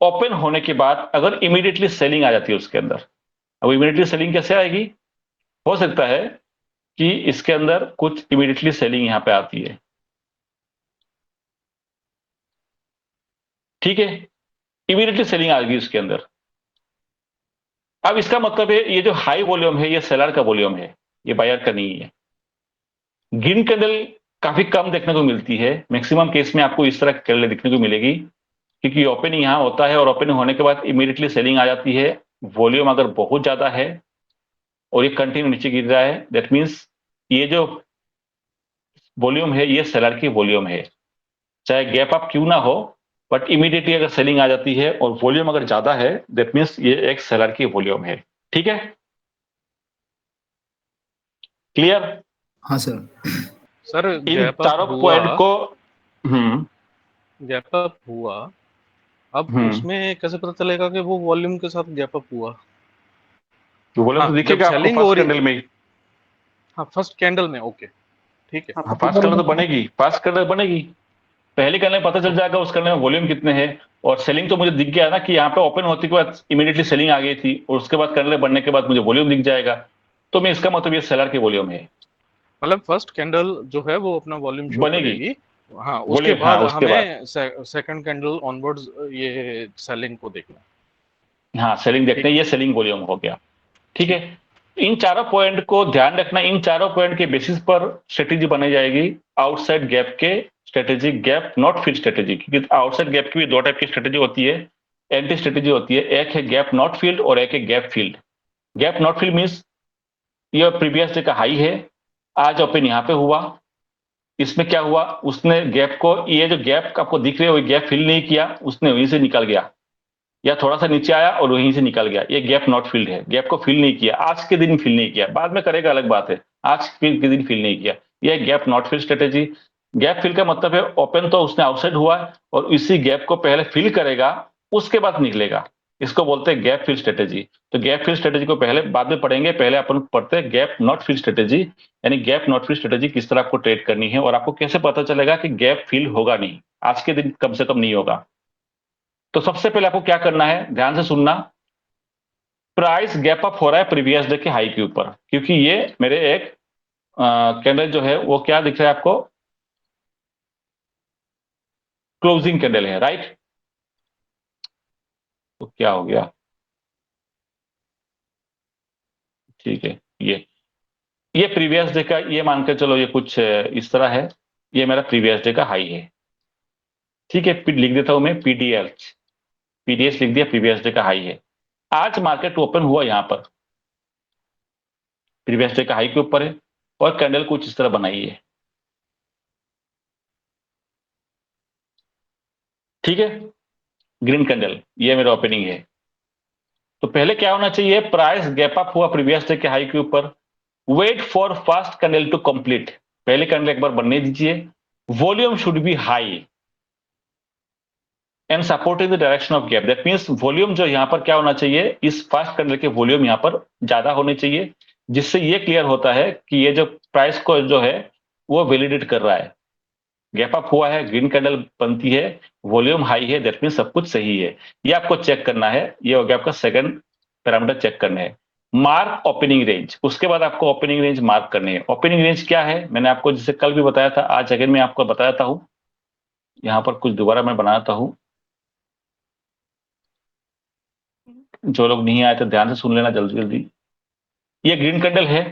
ओपन होने के बाद अगर इमीडिएटली सेलिंग आ जाती है उसके अंदर। अब इमीडिएटली सेलिंग कैसे आएगी, हो सकता है कि इसके अंदर कुछ इमीडिएटली सेलिंग यहां पे आती है, ठीक है, इमीडिएटली सेलिंग आ गई उसके अंदर। अब इसका मतलब है ये जो हाई वॉल्यूम है ये सेलर का वॉल्यूम है, ये बायर का नहीं है। ग्रीन कैंडल काफी कम देखने को मिलती है, मैक्सिमम केस में आपको इस तरह की कैंडल देखने को मिलेगी क्योंकि ओपनिंग यहां होता है और ओपनिंग होने के बाद इमीडिएटली सेलिंग आ जाती है। वॉल्यूम अगर बहुत ज्यादा है और ये कंटिन्यू नीचे गिर रहा है, दैट मीन्स ये जो वॉल्यूम है ये सेलर की वॉल्यूम है, चाहे गैप अप क्यों ना हो, बट इमीडिएटली अगर सेलिंग आ जाती है और वॉल्यूम अगर ज्यादा है दैट मीन्स ये एक सेलर की वॉल्यूम है। ठीक है, क्लियर? हाँ सर। सर इन गैप अप चारों हुआ, पॉइंट को गैप अप हुआ, अब हम्म उसमें कैसे पता चलेगा कि वो वॉल्यूम के साथ गैप अप हुआ? वॉल्यूम हाँ, तो जब दिखेगा आपको सेलिंग हो फर्स्ट रही, कैंडल में ही। हाँ फर्स्ट कैंडल में, ओके ठीक है। हाँ, फास्ट कैंडल तो बनेगी, फास्ट कैंडल बनेगी, पहली कैंडल में पता चल जाएगा उस कैंडल में वॉल्यूम कितने हैं। और सेलिंग तो मुझे दिख गया ना कि यहाँ पे ओपन होने के बाद इमीडिएटली सेलिंग आ गई थी और उसके बाद कैंडल बनने के बाद मुझे वॉल्यूम दिख जाएगा, तो मैं इसका मतलब ये सेलर की वॉल्यूम है। मतलब फर्स्ट कैंडल जो है वो अपना वॉल्यूम शो बनेगी, करेगी, हाँ उसके वॉल्यूम, हाँ बाद उसके बाद, हमें सेकंड कैंडल ऑनवर्ड्स ये सेलिंग को देखना है। हाँ सेलिंग देखते ठीक हैं, है, ये सेलिंग वॉल्यूम हो गया। ठीक है, इन चारों पॉइंट को ध्यान रखना, इन चारों पॉइंट के बेसिस पर स्ट्रेटेजी बनाई जाएगी आउटसाइड गैप के, strategy gap not fill strategy, क्योंकि आउटसाइड गैप की भी दो टाइप की स्ट्रेटेजी होती है, एंटी स्ट्रेटेजी होती है, एक है गैप नॉट फील्ड और एक है gap field. Gap not field means ये प्रीवियस डे का हाई है, आज ओपन यहां पे हुआ, इसमें क्या हुआ, उसने गैप को, ये जो गैप आपको दिख रहे हो गैप फिल नहीं किया, उसने वहीं से निकल गया, या थोड़ा सा नीचे आया और वहीं से निकल गया, ये गैप नॉट फिल्ड है, गैप को फिल नहीं किया, आज के दिन फिल नहीं किया, बाद में करेगा अलग बात है, आज के दिन फिल नहीं किया, ये gap not fill strategy. Gap fill का मतलब है ओपन तो उसने आउटसाइड हुआ और इसी गैप को पहले फिल करेगा उसके बाद निकलेगा, इसको बोलते हैं गैप फिल स्ट्रेटेजी। तो गैप फिल स्ट्रेटेजी को पहले बाद में पढ़ेंगे, पहले अपन पढ़ते हैं गैप नॉट फिल स्ट्रेटेजी, यानी गैप नॉट फिल स्ट्रेटेजी किस तरह आपको ट्रेड करनी है और आपको कैसे पता चलेगा कि गैप फिल होगा नहीं, आज के दिन कम से कम नहीं होगा। तो सबसे पहले आपको क्या करना है, ध्यान से सुनना, प्राइस गैप अप हो रहा है प्रीवियस डे के हाई के ऊपर, क्योंकि ये मेरे एक कैंडल जो है वो क्या दिख रहा है आपको, क्लोजिंग कैंडल है, राइट? तो क्या हो गया, ठीक है, ये प्रीवियस डे का, ये मान के चलो ये कुछ इस तरह है, ये मेरा प्रीवियस डे का हाई है, ठीक है, लिख देता हूं मैं पीडीएस लिख दिया, प्रीवियस डे का हाई है। आज मार्केट ओपन हुआ यहां पर प्रीवियस डे का हाई के ऊपर है और कैंडल कुछ इस तरह बनाई है, ठीक है, ग्रीन कैंडल, ये मेरा ओपनिंग है। तो पहले क्या होना चाहिए, प्राइस गैप अप हुआ प्रीवियस डे के हाई के ऊपर, wait for first candle to complete, पहले कैंडल एक बार बनने दीजिए, volume should be high and support in the direction of gap, that means volume जो यहां पर क्या होना चाहिए, इस फास्ट कैंडल के वॉल्यूम यहां पर ज्यादा होने चाहिए, जिससे ये क्लियर होता है कि ये जो प्राइस को जो है वो वैलिडेट कर रहा है। गैप अप हुआ है, ग्रीन कैंडल बनती है, वॉल्यूम हाई है, दैट मीन सब कुछ सही है। ये आपको चेक करना है। ये हो गया आपका सेकंड पैरामीटर चेक करना है। मार्क ओपनिंग रेंज, उसके बाद आपको ओपनिंग रेंज मार्क करनी है। ओपनिंग रेंज क्या है, मैंने आपको जैसे कल भी बताया था, आज अगेन मैं आपको बताता हूं। यहां पर कुछ दोबारा मैं बनाता हूं, जो लोग नहीं आए तो ध्यान से सुन लेना जल्दी जल्दी। ये ग्रीन कैंडल है।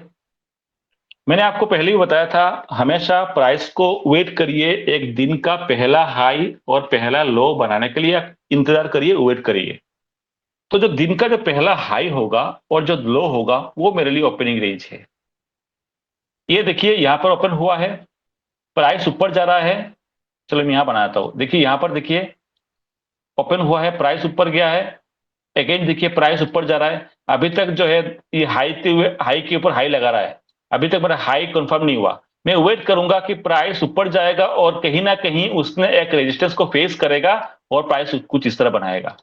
मैंने आपको पहले ही बताया था, हमेशा प्राइस को वेट करिए, एक दिन का पहला हाई और पहला लो बनाने के लिए इंतजार करिए, वेट करिए। तो जो दिन का जो पहला हाई होगा और जो लो होगा वो मेरे लिए ओपनिंग रेंज है। ये देखिए यहां पर ओपन हुआ है, प्राइस ऊपर जा रहा है। चलो मैं यहां बनाता हूं, देखिए यहां पर देखिए ओपन हुआ है, प्राइस ऊपर गया है, अगेन देखिए प्राइस ऊपर जा रहा है। अभी तक जो है ये हाई के ऊपर हाई लगा रहा है, अभी तक मेरा हाई कंफर्म नहीं हुआ। मैं वेट करूंगा कि प्राइस ऊपर जाएगा और कहीं ना कहीं उसने एक रेजिस्टेंस को फेस करेगा और प्राइस कुछ इस तरह बनाएगा।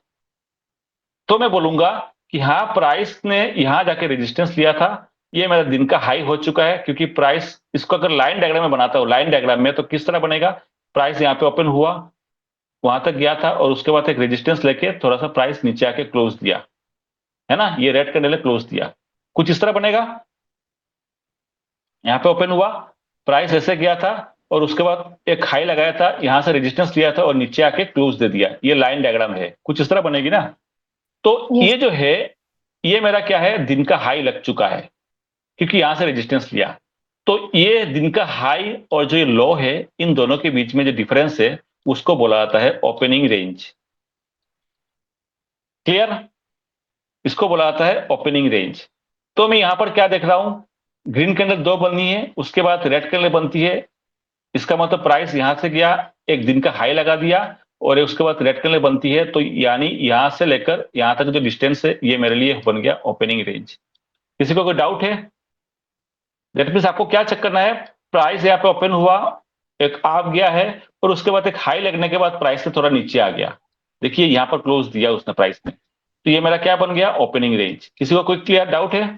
तो मैं बोलूंगा कि हाँ, प्राइस ने यहां जाके रेजिस्टेंस लिया था, ये मेरा दिन का हाई हो चुका है। क्योंकि प्राइस, इसको अगर लाइन डायग्राम में बनाता हूं, लाइन डायग्राम में, तो किस तरह बनेगा, प्राइस यहाँ पे ओपन हुआ, वहां तक गया था और उसके बाद एक रेजिस्टेंस लेके थोड़ा सा प्राइस नीचे आके क्लोज दिया, है ना, ये रेड कैंडल ने क्लोज दिया, कुछ इस तरह बनेगा। यहाँ पे ओपन हुआ, प्राइस ऐसे गया था और उसके बाद एक हाई लगाया था, यहां से रेजिस्टेंस लिया था और नीचे आके क्लोज दे दिया। ये लाइन डायग्राम है, कुछ इस तरह बनेगी ना। तो Yes. ये जो है, ये मेरा क्या है, दिन का हाई लग चुका है, क्योंकि यहां से रेजिस्टेंस लिया। तो ये दिन का हाई और जो ये लो है, इन दोनों के बीच में जो डिफरेंस है उसको बोला जाता है ओपनिंग रेंज। क्लियर, इसको बोला जाता है ओपनिंग रेंज। तो मैं यहां पर क्या देख रहा हूं, ग्रीन कैंडल दो बनी है, उसके बाद रेड कैंडल बनती है। इसका मतलब प्राइस यहां से गया, एक दिन का हाई लगा दिया और उसके बाद रेड कैंडल बनती है। तो यानी यहां से लेकर यहां तक जो डिस्टेंस है ये मेरे लिए बन गया ओपनिंग रेंज। किसी को कोई डाउट है? दैट मीन्स आपको क्या चेक करना है, प्राइस यहाँ पे ओपन हुआ, एक आप गया है और उसके बाद एक हाई लगने के बाद प्राइस से थोड़ा नीचे आ गया। देखिए यहां पर क्लोज दिया उसने प्राइस ने, तो ये मेरा क्या बन गया, ओपनिंग रेंज। किसी को कोई क्लियर डाउट है?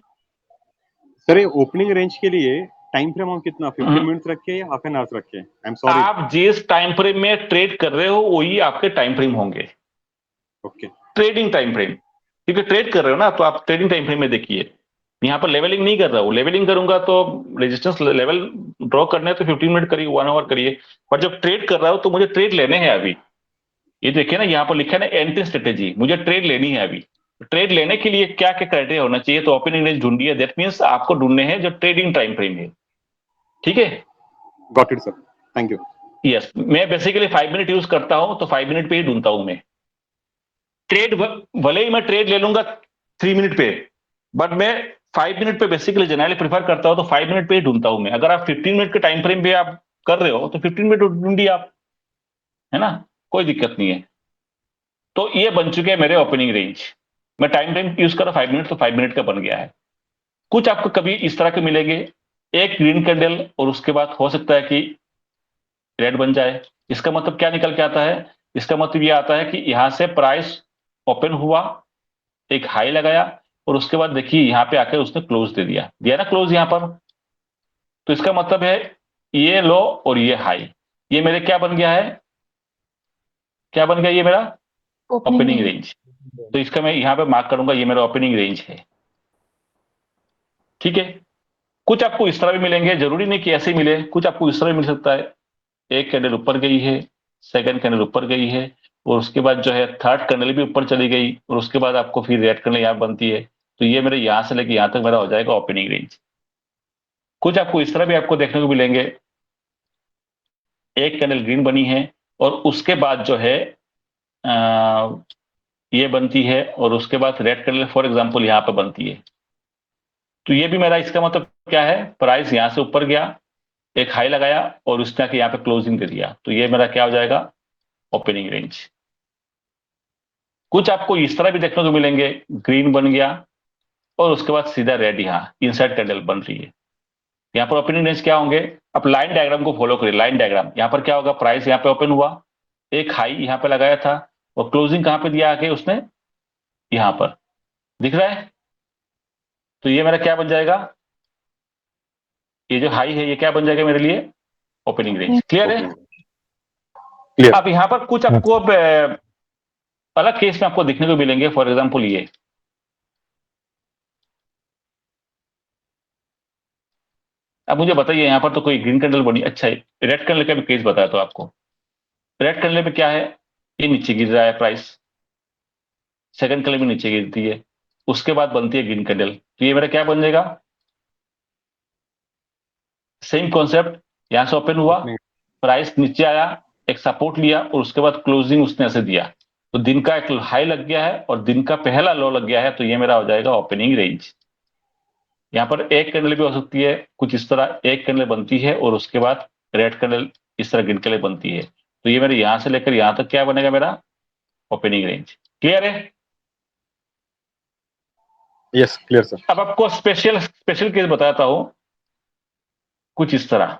सर ये ओपनिंग रेंज के लिए टाइम फ्रेम हम कितना 15 मिनट्स रखे या हाफ एन आवर्स रखे? I am sorry. आप जिस टाइम फ्रेम में ट्रेड कर रहे हो वही आपके टाइम फ्रेम होंगे, ओके ट्रेडिंग टाइम फ्रेम। क्योंकि ट्रेड कर रहे हो ना, तो आप ट्रेडिंग टाइम फ्रेम में देखिए। यहाँ पर लेवलिंग नहीं कर रहा हूं, लेवलिंग करूंगा तो रेजिस्टेंस लेवल ड्रॉ करने तो 15 मिनट करिए, 1 आवर करिए। पर जब ट्रेड कर रहा हूं तो मुझे ट्रेड लेने हैं अभी। ये देखिए ना, यहाँ पर लिखा है ना एंट्री स्ट्रेटेजी, मुझे ट्रेड लेनी है अभी। ट्रेड लेने के लिए क्या क्या क्राइटेरिया होना चाहिए, तो ओपनिंग रेंज ढूंढिए। दैट मीन्स आपको ढूंढने हैं जो ट्रेडिंग टाइम फ्रेम है। ठीक है, got it sir, thank you. Yes, मैं बेसिकली 5 मिनट यूज करता हूं, तो 5 मिनट पे ही ढूंढता हूं मैं ट्रेड। भले ही मैं ट्रेड ले लूंगा 3 मिनट पे, बट मैं 5 मिनट पे बेसिकली जनरली प्रीफर करता हूं, तो 5 मिनट पे ही ढूंढता हूं मैं। अगर आप 15 मिनट के टाइम फ्रेम पे आप कर रहे हो तो 15 मिनट ढूंढिए आप, है ना, कोई दिक्कत नहीं है। तो ये बन चुके हैं मेरे ओपनिंग रेंज। मैं टाइम फ्रेम यूज कर रहा 5 मिनट, तो 5 मिनट का बन गया है। कुछ आपको कभी इस तरह के मिलेंगे, एक ग्रीन कैंडल और उसके बाद हो सकता है कि रेड बन जाए। इसका मतलब क्या निकल के आता है, इसका मतलब ये आता है कि यहां से प्राइस ओपन हुआ, एक हाई लगाया और उसके बाद देखिए यहां पे आकर उसने क्लोज दे दिया, दिया ना क्लोज यहां पर। तो इसका मतलब है ये लो और ये हाई, ये मेरे क्या बन गया है, क्या बन गया ये मेरा Opening ओपनिंग range. रेंज। तो इसका मैं यहां पे मार्क करूंगा, ये मेरा ओपनिंग रेंज है। ठीक है, कुछ आपको इस तरह भी मिलेंगे, जरूरी नहीं कि ऐसे ही मिले, कुछ आपको इस तरह भी मिल सकता है। एक कैंडल ऊपर गई है, सेकंड कैंडल ऊपर गई है और उसके बाद जो है थर्ड कैंडल भी ऊपर चली गई और उसके बाद आपको फिर रेड कैंडल यहां बनती है। तो ये मेरे यहां से लेके यहां तक मेरा हो जाएगा ओपनिंग रेंज। कुछ आपको इस तरह भी आपको देखने को मिलेंगे, एक कैंडल ग्रीन बनी है और उसके बाद जो है ये बनती है और उसके बाद रेड कैंडल फॉर एग्जांपल यहां पर बनती है। तो ये भी मेरा, इसका मतलब क्या है, प्राइस यहां से ऊपर गया, एक हाई लगाया और उसने आके यहाँ पे क्लोजिंग दे दिया। तो ये मेरा क्या हो जाएगा, ओपनिंग रेंज। कुछ आपको इस तरह भी देखने को मिलेंगे, ग्रीन बन गया और उसके बाद सीधा रेड यहाँ इनसाइड कैंडल बन रही है। यहाँ पर ओपनिंग रेंज क्या होंगे, अब लाइन डायग्राम को फॉलो करिए। लाइन डायग्राम यहाँ पर क्या होगा, प्राइस यहाँ पे ओपन हुआ, एक हाई यहाँ पे लगाया था और क्लोजिंग कहां पे दिया आके उसने, यहां पर, दिख रहा है। तो ये मेरा क्या बन जाएगा, ये जो हाई है ये क्या बन जाएगा मेरे लिए, ओपनिंग रेंज। क्लियर है? क्लियर। अब यहाँ पर कुछ आपको अब अलग केस में आपको देखने को मिलेंगे। फॉर एग्जाम्पल ये अब मुझे बताइए, यहाँ पर तो कोई ग्रीन कैंडल बनी, अच्छा रेड कैंडल का भी केस बताया तो आपको। रेड कैंडल में क्या है, ये नीचे गिर रहा है प्राइस, सेकंड कैंडल भी नीचे गिरती है, उसके बाद बनती है ग्रीन कैंडल, तो ये मेरा क्या बन जाएगा, सेम कॉन्सेप्ट। यहां से ओपन हुआ, प्राइस नीचे आया, एक सपोर्ट लिया और उसके बाद क्लोजिंग उसने ऐसे दिया, तो दिन का एक हाई लग गया है और दिन का पहला लो लग गया है, तो ये मेरा हो जाएगा ओपनिंग रेंज। यहाँ पर एक कैंडल भी हो सकती है कुछ इस तरह, एक कैंडल बनती है और उसके बाद रेड कैंडल इस तरह ग्रीन कैंडल बनती है, तो ये मेरे यहां से लेकर यहां तक क्या बनेगा मेरा ओपनिंग रेंज। क्लियर है? Yes clear sir. अब आपको स्पेशल स्पेशल केस बताता हूं कुछ इस तरह।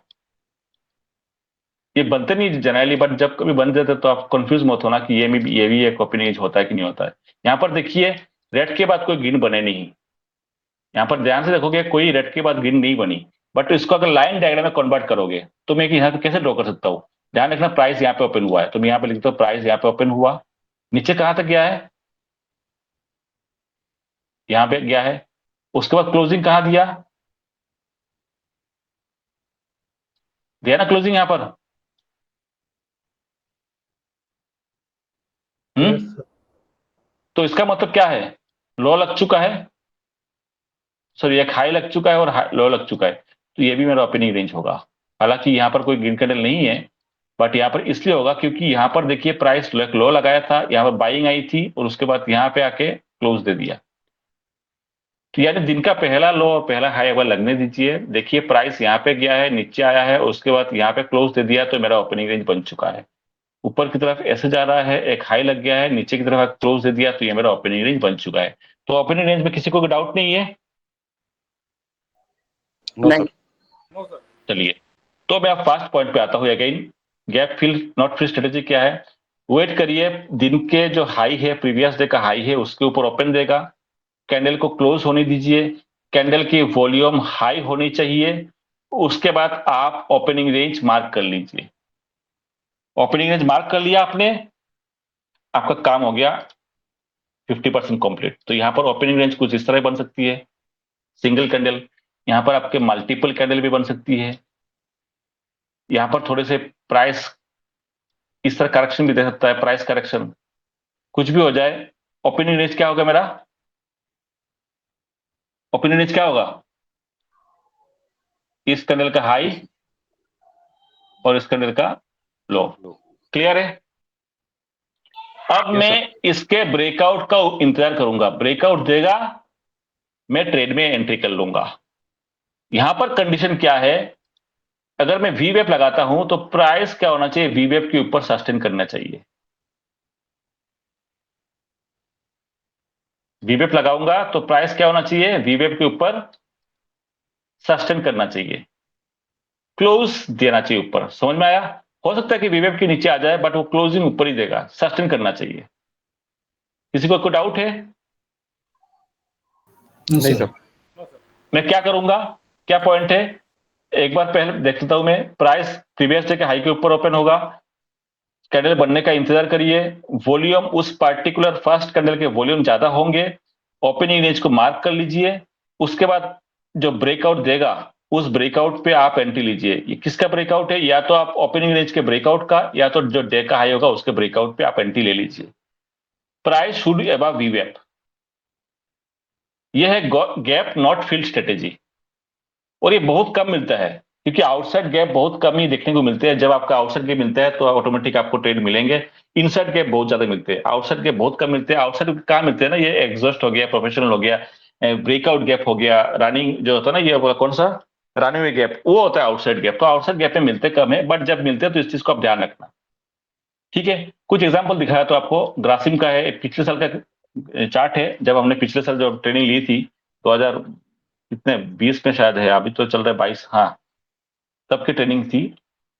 ये बनते नहीं जनरली, बट जब कभी बन जाते तो आप कंफ्यूज मत होना कि ये भी एक ओपनिंग रेंज होता है कि नहीं होता है। यहाँ पर देखिए रेड के बाद कोई ग्रीन बने नहीं, यहाँ पर ध्यान से देखोगे कोई रेड के बाद ग्रीन नहीं बनी, बट इसको अगर लाइन डायग्राम में कन्वर्ट करोगे तो मैं यहाँ पे कैसे ड्रॉ कर सकता हूँ। ध्यान रखना प्राइस यहाँ पे ओपन हुआ है, तो मैं यहाँ पे लिखता हूँ प्राइस यहाँ पे ओपन हुआ, नीचे कहां तक गया है, यहाँ पे गया है, उसके बाद क्लोजिंग कहां दिया, दिया ना क्लोजिंग यहाँ पर। Yes sir. तो इसका मतलब क्या है, लो लग चुका है, सॉरी एक हाई लग चुका है और लो लग चुका है, तो ये भी मेरा ओपनिंग रेंज होगा। हालांकि यहाँ पर कोई ग्रीन कैंडल नहीं है, बट यहाँ पर इसलिए होगा क्योंकि यहाँ पर देखिए प्राइस लो लगाया था, यहाँ पर बाइंग आई थी और उसके बाद यहाँ पे आके क्लोज दे दिया, तो यानी दिन का पहला लो और पहला हाई अगर लगने दीजिए। देखिए प्राइस यहाँ पे गया है, नीचे आया है, उसके बाद यहाँ पे क्लोज दे दिया, तो मेरा ओपनिंग रेंज बन चुका है। ऊपर की तरफ ऐसे जा रहा है, एक हाई लग गया है, नीचे की तरफ क्लोज दे दिया, तो ये मेरा ओपनिंग रेंज बन चुका है। तो ओपनिंग रेंज में किसी को डाउट नहीं है? No sir. चलिए, तो मैं अब फास्ट पॉइंट पे आता हूं again. Gap fill not fill strategy क्या है, वेट करिए, दिन के जो हाई है प्रीवियस डे का हाई है उसके ऊपर ओपन देगा, कैंडल को क्लोज होने दीजिए, कैंडल की वॉल्यूम हाई होनी चाहिए, उसके बाद आप ओपनिंग रेंज मार्क कर लीजिए। ओपनिंग रेंज मार्क कर लिया आपने, आपका काम हो गया 50% कंप्लीट। तो यहां पर ओपनिंग रेंज कुछ इस तरह बन सकती है, सिंगल कैंडल, यहां पर आपके मल्टीपल कैंडल भी बन सकती है, यहां पर थोड़े से प्राइस इस तरह करेक्शन भी दे सकता है, प्राइस करेक्शन, कुछ भी हो जाए, ओपनिंग रेंज क्या होगा मेरा, ओपनिंग रेंज क्या होगा, इस कैंडल का हाई और इस कैंडल का लो। क्लियर है? अब Yes, मैं sir. इसके ब्रेकआउट का इंतजार करूंगा, ब्रेकआउट देगा मैं ट्रेड में एंट्री कर लूंगा। यहां पर कंडीशन क्या है, अगर मैं वी वेब लगाता हूं तो प्राइस क्या होना चाहिए, वी वेब के ऊपर सस्टेन करना चाहिए। वी वेब लगाऊंगा तो प्राइस क्या होना चाहिए, वी वेब के ऊपर सस्टेन करना चाहिए, क्लोज देना चाहिए ऊपर। समझ में आया? हो सकता है कि वी वेब के नीचे आ जाए, बट वो क्लोजिंग ऊपर ही देगा, सस्टेन करना चाहिए। किसी को कोई डाउट है? नहीं सर। मैं क्या करूंगा, क्या पॉइंट है, एक बार पहले देख लेता हूं मैं, प्राइस प्रीवियस डे के हाई के ऊपर ओपन होगा, कैंडल बनने का इंतजार करिए, वॉल्यूम उस पार्टिकुलर फर्स्ट कैंडल के वॉल्यूम ज्यादा होंगे, ओपनिंग रेंज को मार्क कर लीजिए, उसके बाद जो ब्रेकआउट देगा उस ब्रेकआउट पे आप एंट्री लीजिए। ये किसका ब्रेकआउट है, या तो आप ओपनिंग रेंज के ब्रेकआउट का, या तो जो डे का हाई होगा उसके ब्रेकआउट पे आप एंट्री ले लीजिए। प्राइस शुड अबव वीवेप, यह है गैप नॉट फिल्ड स्ट्रेटेजी, और ये बहुत कम मिलता है क्योंकि आउटसाइड गैप बहुत कम ही देखने को मिलते हैं। जब आपका आउटसाइड गैप मिलता है तो ऑटोमेटिक आपको ट्रेड मिलेंगे, इनसाइड गैप बहुत ज्यादा मिलते हैं, आउटसाइड गैप बहुत कम मिलते हैं। आउटसाइड कहाँ मिलते हैं ना, ये एग्जॉस्ट हो गया, प्रोफेशनल हो गया, ब्रेकआउट गैप हो गया, रनिंग जो होता है ना, ये कौन सा रनिंग गैप, वो होता है आउटसाइड गैप। तो आउटसाइड गैप में मिलते कम है, बट जब मिलते हैं तो इस चीज को आप ध्यान रखना। ठीक है, कुछ एग्जाम्पल दिखाया तो आपको, ग्रासिम का है, पिछले साल का चार्ट है, जब हमने पिछले साल जो ट्रेनिंग ली थी 2000 कितने 20 में शायद है, अभी तो चल रहा है 22, हाँ तब की ट्रेनिंग थी।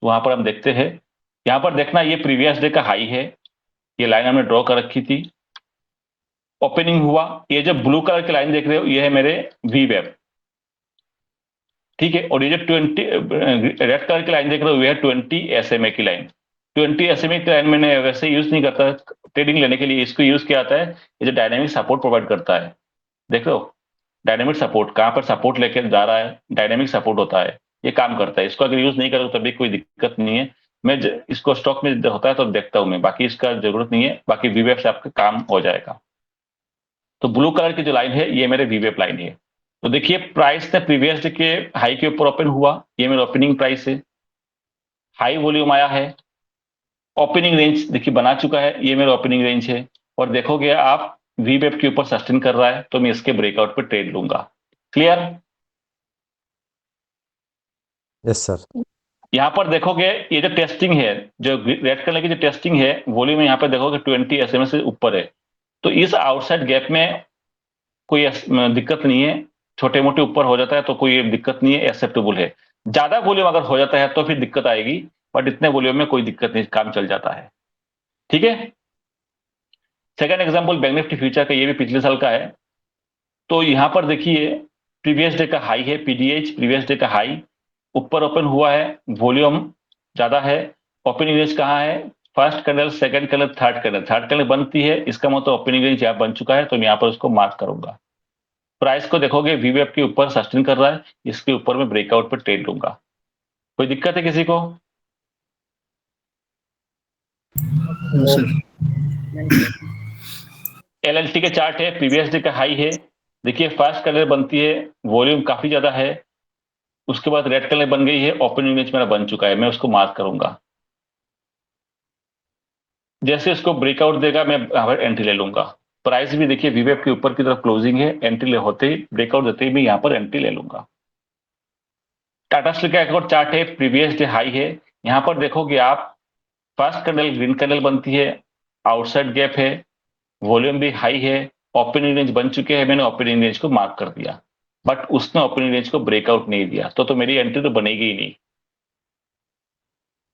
वहां पर हम देखते हैं, यहां पर देखना ये प्रीवियस डे का हाई है, ये लाइन हमने ड्रॉ कर रखी थी, ओपनिंग हुआ, ये जो ब्लू कलर की लाइन देख रहे हो ये है मेरे वी वेब। ठीक है। और ये जो 20 रेड कलर की लाइन देख रहे हो, ये 20 SMA की लाइन। 20 SMA की लाइन मैंने वैसे यूज नहीं करता ट्रेडिंग लेने के लिए, इसको यूज किया जाता है, ये जो डायनेमिक सपोर्ट प्रोवाइड करता है। देख रहे हो डायनेमिक सपोर्ट, कहां पर सपोर्ट लेके जा रहा है, डायनेमिक सपोर्ट होता है, ये काम करता है। इसको अगर यूज नहीं करो तभी कोई दिक्कत नहीं है। इसको स्टॉक में होता है तो देखता हूं मैं, बाकी इसका जरूरत नहीं है, बाकी वीवेप से आपका काम हो जाएगा। तो ब्लू कलर की जो लाइन है ये मेरे वीवेप लाइन है। तो देखिए प्राइस ने प्रीवियस डे के हाई के ऊपर ओपन हुआ, ये मेरा ओपनिंग प्राइस है, हाई वॉल्यूम आया है, ओपनिंग रेंज देखिए बना चुका है, ये मेरा ओपनिंग रेंज है। और देखोगे आप वीवेप के ऊपर सस्टेन कर रहा है तो मैं इसके ब्रेकआउट पे ट्रेड लूंगा। क्लियर? Yes sir. यहां पर देखोगे ये जो टेस्टिंग है, जो रेड कलर की जो टेस्टिंग है, वॉल्यूम यहाँ पे देखोगे 20 SMA से ऊपर है। तो इस आउटसाइड गैप में कोई दिक्कत नहीं है, छोटे मोटे ऊपर हो जाता है तो कोई दिक्कत नहीं है, एक्सेप्टेबल है। ज्यादा वॉल्यूम अगर हो जाता है तो फिर दिक्कत आएगी, बट इतने वॉल्यूम में कोई दिक्कत नहीं, काम चल जाता है। ठीक है। Second example bank Nifty future का, ये भी पिछले साल का है। तो यहां पर देखिए प्रीवियस डे का हाई है, पीडीएच प्रीवियस डे का हाई, ऊपर ओपन हुआ है, वॉल्यूम ज्यादा है। ओपनिंग रेंज कहाँ है? First candle, second candle, third candle, third candle बनती है, इसका मतलब ओपनिंग रेंज यहाँ बन चुका है, तो मैं यहाँ पर उसको मार्क करूंगा। प्राइस को देखोगे वीवेप के ऊपर सस्टेन कर रहा है, इसके ऊपर मैं ब्रेकआउट पर ट्रेड लूंगा। कोई दिक्कत है किसी को? सर एलएलटी के चार्ट है, प्रीवियस डे का हाई है, देखिए फर्स्ट कैंडल बनती है, वॉल्यूम काफी ज्यादा है, उसके बाद रेड कलर बन गई है, ओपनिंग रेंज मेरा बन चुका है, मैं उसको मार्क करूंगा। जैसे इसको ब्रेकआउट देगा मैं एंट्री ले लूंगा। प्राइस भी देखिए वीवेप के ऊपर की तरफ क्लोजिंग है, एंट्री ले होते ही ब्रेकआउट देते ही मैं यहां पर एंट्री ले लूंगा। टाटा स्टील का एक और चार्ट है, प्रीवियस डे हाई है, यहां पर देखोगे आप फर्स्ट कैंडल ग्रीन कैंडल बनती है, आउटसाइड गैप है, वॉल्यूम भी हाई है, ओपनिंग रेंज बन चुके हैं, मैंने ओपनिंग रेंज को मार्क कर दिया, बट उसने ओपनिंग रेंज को ब्रेकआउट नहीं दिया, तो मेरी एंट्री तो बनेगी ही नहीं।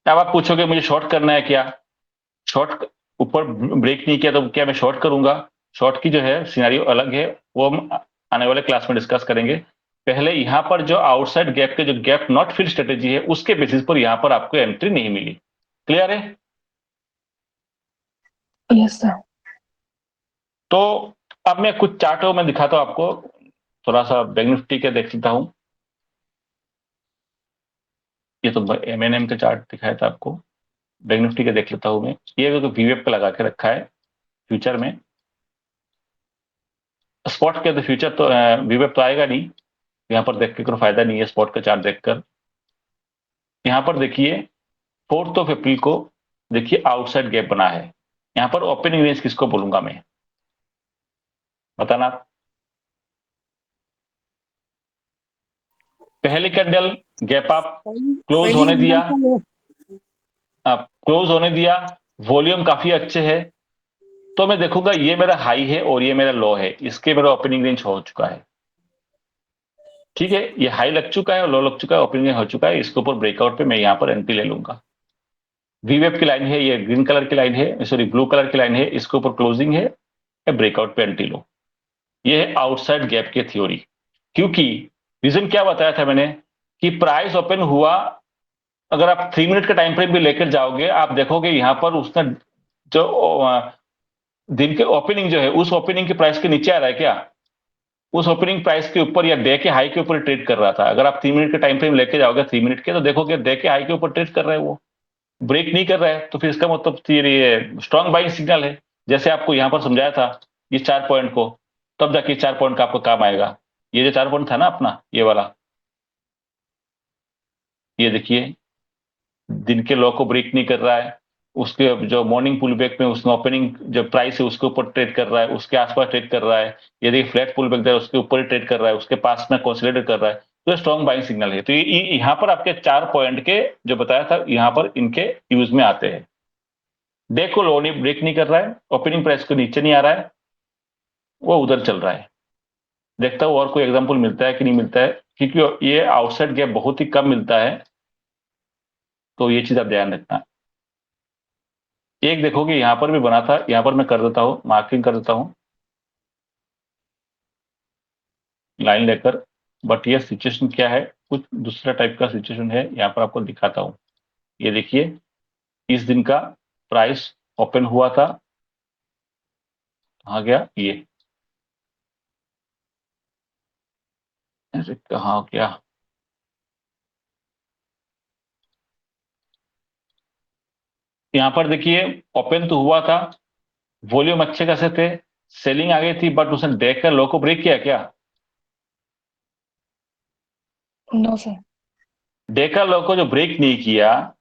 अब आप पूछोगे मुझे शॉर्ट करना है क्या? शॉर्ट ऊपर ब्रेक नहीं किया तो क्या मैं शॉर्ट करूंगा? शॉर्ट की जो है सिनेरियो अलग है, वो हम आने वाले क्लास में डिस्कस करेंगे। पहले यहां पर जो आउटसाइड गैप के जो गैप नॉट फिल स्ट्रेटेजी है, उसके बेसिस पर यहां पर आपको एंट्री नहीं मिली। क्लियर है? Yes sir. तो अब मैं कुछ चार्टों में दिखाता हूं आपको, थोड़ा सा बैंक निफ्टी के देख लेता हूं। ये तो MNM का चार्ट दिखाया था आपको, बैंक निफ्टी का देख लेता हूं मैं। ये तो वीवेप पे लगा के रखा है फ्यूचर में, स्पॉट के तो फ्यूचर तो वीवेप तो आएगा नहीं, यहां पर देख के कोई फायदा नहीं है स्पॉट का चार्ट देखकर। यहां पर देखिए 4 अप्रैल को देखिए आउटसाइड गैप बना है, यहां पर ओपनिंग रेंज किसको बोलूंगा मैं, बताना आप। पहली कैंडल गैप आप क्लोज होने दिया, आप क्लोज होने दिया, वॉल्यूम काफी अच्छे है, तो मैं देखूंगा ये मेरा हाई है और ये मेरा लो है, इसके मेरा ओपनिंग रेंज हो चुका है। ठीक है, ये हाई लग चुका है और लो लग चुका है, ओपनिंग रेंज हो चुका है, इसके ऊपर ब्रेकआउट पे मैं यहां पर एंट्री ले लूंगा। वीवेप की लाइन है, ये ग्रीन कलर की लाइन है, सॉरी ब्लू कलर की लाइन है, इसके ऊपर क्लोजिंग है, ब्रेकआउट पे एंट्री लो। ये है आउटसाइड गैप की थ्योरी। क्योंकि रीजन क्या बताया था मैंने कि प्राइस ओपन हुआ, अगर आप 3 मिनट का टाइम फ्रेम भी लेकर जाओगे, आप देखोगे यहां पर उसने जो दिन के ओपनिंग जो है, उस ओपनिंग के प्राइस के नीचे आ रहा है क्या? उस ओपनिंग प्राइस के ऊपर या डे के हाई के ऊपर ट्रेड कर रहा था। अगर आप 3 मिनट का टाइम फ्रेम लेके जाओगे 3 मिनट के, तो देखोगे डे के हाई के ऊपर ट्रेड कर रहा है, वो ब्रेक नहीं कर रहा है, तो फिर इसका मतलब ये स्ट्रॉन्ग बाइंग सिग्नल है। जैसे आपको यहां पर समझाया था ये 4 पॉइंट को, तब जाके 4 पॉइंट का आपको काम आएगा। ये जो 4 पॉइंट था ना अपना, ये वाला, ये देखिए दिन के लो को ब्रेक नहीं कर रहा है, उसके जो मॉर्निंग पुल बैक में उसने ओपनिंग जो प्राइस है उसके ऊपर ट्रेड कर रहा है, उसके आसपास ट्रेड कर रहा है, यदि फ्लैट पुल बैक दे उसके ऊपर ही ट्रेड कर रहा है, उसके पास में कंसोलिडेट कर रहा है, तो स्ट्रॉन्ग बाइंग सिग्नल है। तो यहाँ पर आपके 4 पॉइंट के जो बताया था यहाँ पर इनके यूज में आते हैं। डे को लो नहीं ब्रेक नहीं कर रहा है, ओपनिंग प्राइस को नीचे नहीं आ रहा है, वो उधर चल रहा है। देखता हूँ और कोई एग्जाम्पल मिलता है कि नहीं मिलता है, क्योंकि ये आउटसाइड गैप बहुत ही कम मिलता है, तो ये चीज आप ध्यान रखना। एक देखोगे यहां पर भी बना था, यहां पर मैं कर देता हूं, मार्किंग कर देता हूं लाइन लेकर, बट ये सिचुएशन क्या है, कुछ दूसरा टाइप का सिचुएशन है, यहाँ पर आपको दिखाता हूँ। ये देखिए, इस दिन का प्राइस ओपन हुआ था, कहाँ गया ये, अरे कहाँ गया, यहाँ पर देखिए ओपन तो हुआ था, वॉल्यूम अच्छे खासे थे, सेलिंग आ गई थी, बट उसने देखकर लो को ब्रेक किया क्या? No sir. देखकर लो को जो ब्रेक नहीं किया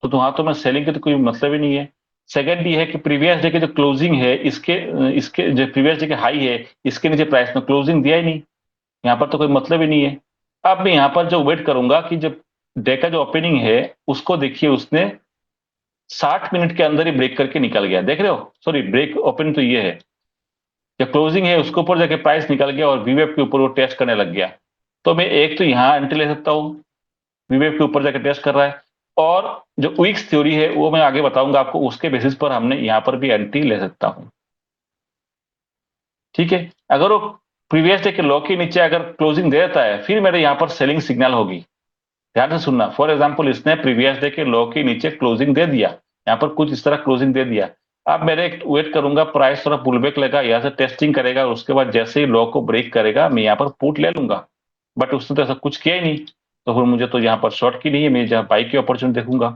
तो वहां तो मैं सेलिंग के तो कोई मतलब ही नहीं है। सेकंड ये है कि प्रीवियस डे के जो क्लोजिंग है, इसके जो प्रीवियस डे के हाई है, इसके नीचे प्राइस में क्लोजिंग दिया ही नहीं, यहाँ पर तो कोई मतलब ही नहीं है। अब मैं यहाँ पर जो वेट करूंगा कि जब डे का जो ओपनिंग है उसको देखिए, उसने 60 मिनट के अंदर ही ब्रेक करके निकल गया, देख रहे हो, सॉरी ब्रेक ओपन तो ये है, जो क्लोजिंग है उसके ऊपर जाके प्राइस निकल गया और वीवेब के ऊपर वो टेस्ट करने लग गया। तो मैं एक तो यहाँ एंट्री ले सकता हूँ, वीवेब के ऊपर जाके टेस्ट कर रहा है, और जो विक्स थ्योरी है वो मैं आगे बताऊंगा आपको, उसके बेसिस पर हमने यहां पर भी एंट्री ले सकता हूं। ठीक है, अगर वो प्रीवियस डे के लो के नीचे अगर क्लोजिंग दे देता है, फिर मेरे यहां पर सेलिंग सिग्नल होगी। ध्यान से सुनना, फॉर एग्जांपल इसने प्रीवियस डे के लो के नीचे क्लोजिंग दे दिया, यहां पर कुछ इस तरह क्लोजिंग दे दिया। अब मेरे वेट करूंगा, प्राइस थोड़ा पुलबैक लेगा, यहां से टेस्टिंग करेगा, उसके बाद जैसे ही लो को ब्रेक करेगा मैं यहाँ पर पुट ले लूंगा, बट उसने तो ऐसा कुछ किया ही नहीं, तो फिर मुझे तो यहाँ पर शॉर्ट की नहीं है, मैं जहां बाई की अपॉर्चुनिटी देखूंगा।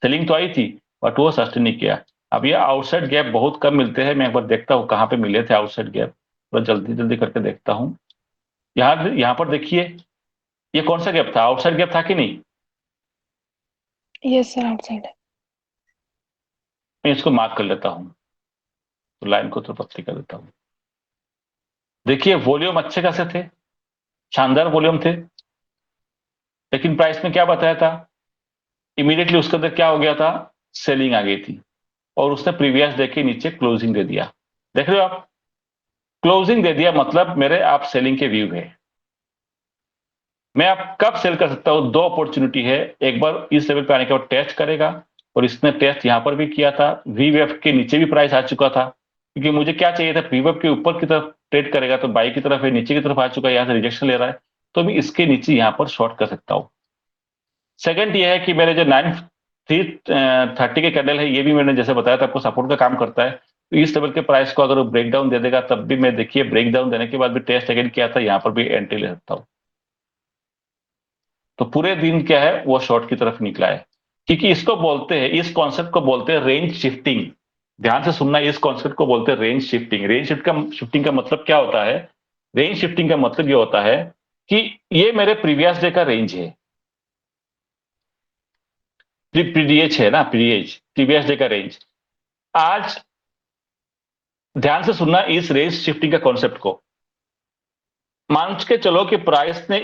सेलिंग तो आई थी बट वो सस्टेन नहीं किया। अब ये आउटसाइड गैप बहुत कम मिलते हैं, मैं एक बार देखता हूँ कहाँ पे मिले थे आउटसाइड गैप, थोड़ा जल्दी जल्दी करके देखता हूँ। यहाँ पर देखिए, ये कौन सा गैप था, आउटसाइड गैप था कि नहीं? यस सर, आउटसाइड है। मैं इसको मार्क कर लेता हूँ, तो लाइन को तो पत्ती कर देता हूँ। देखिए वॉल्यूम अच्छे खासे थे, शानदार वॉल्यूम थे, लेकिन प्राइस में क्या बताया था, इमीडिएटली उसके अंदर क्या हो गया था, सेलिंग आ गई थी और उसने प्रीवियस डे के नीचे क्लोजिंग दे दिया। देख रहे हो आप, क्लोजिंग दे दिया मतलब मेरे आप सेलिंग के व्यू है। मैं आप कब सेल कर सकता हूं, दो अपॉर्चुनिटी है, एक बार इस लेवल पे आने के बाद टेस्ट करेगा, और इसने टेस्ट यहां पर भी किया था, वीवेफ के नीचे भी प्राइस आ चुका था, क्योंकि मुझे क्या चाहिए था, वीवेफ के ऊपर की तरफ ट्रेड करेगा तो बाई की तरफ है, नीचे की तरफ आ चुका है, यहां से रिजेक्शन ले रहा है, तो मैं इसके नीचे यहां पर शॉर्ट कर सकता हूं। सेकंड ये है कि मेरे जो 9330 के कैंडल है, ये भी मैंने जैसे बताया था आपको सपोर्ट का काम करता है, तो इस लेवल के प्राइस को अगर वो ब्रेक डाउन दे देगा, तब भी मैं देखिए ब्रेक डाउन देने के बाद भी टेस्ट अगेन किया था, यहां पर भी एंट्री ले सकता हूं। तो पूरे दिन क्या है, वो शॉर्ट की तरफ निकला है, क्योंकि इसको बोलते हैं, इस कॉन्सेप्ट को बोलते हैं रेंज शिफ्टिंग। ध्यान से सुनना, इस कॉन्सेप्ट को बोलते हैं रेंज शिफ्टिंग। रेंज शिफ्टिंग का मतलब क्या होता है, रेंज शिफ्टिंग का मतलब ये होता है कि ये मेरे प्रीवियस डे का रेंज है, पीडीएच है ना, पीडीएच प्रीवियस डे का रेंज। आज ध्यान से सुनना इस रेंज शिफ्टिंग का कॉन्सेप्ट को, मान के चलो कि प्राइस ने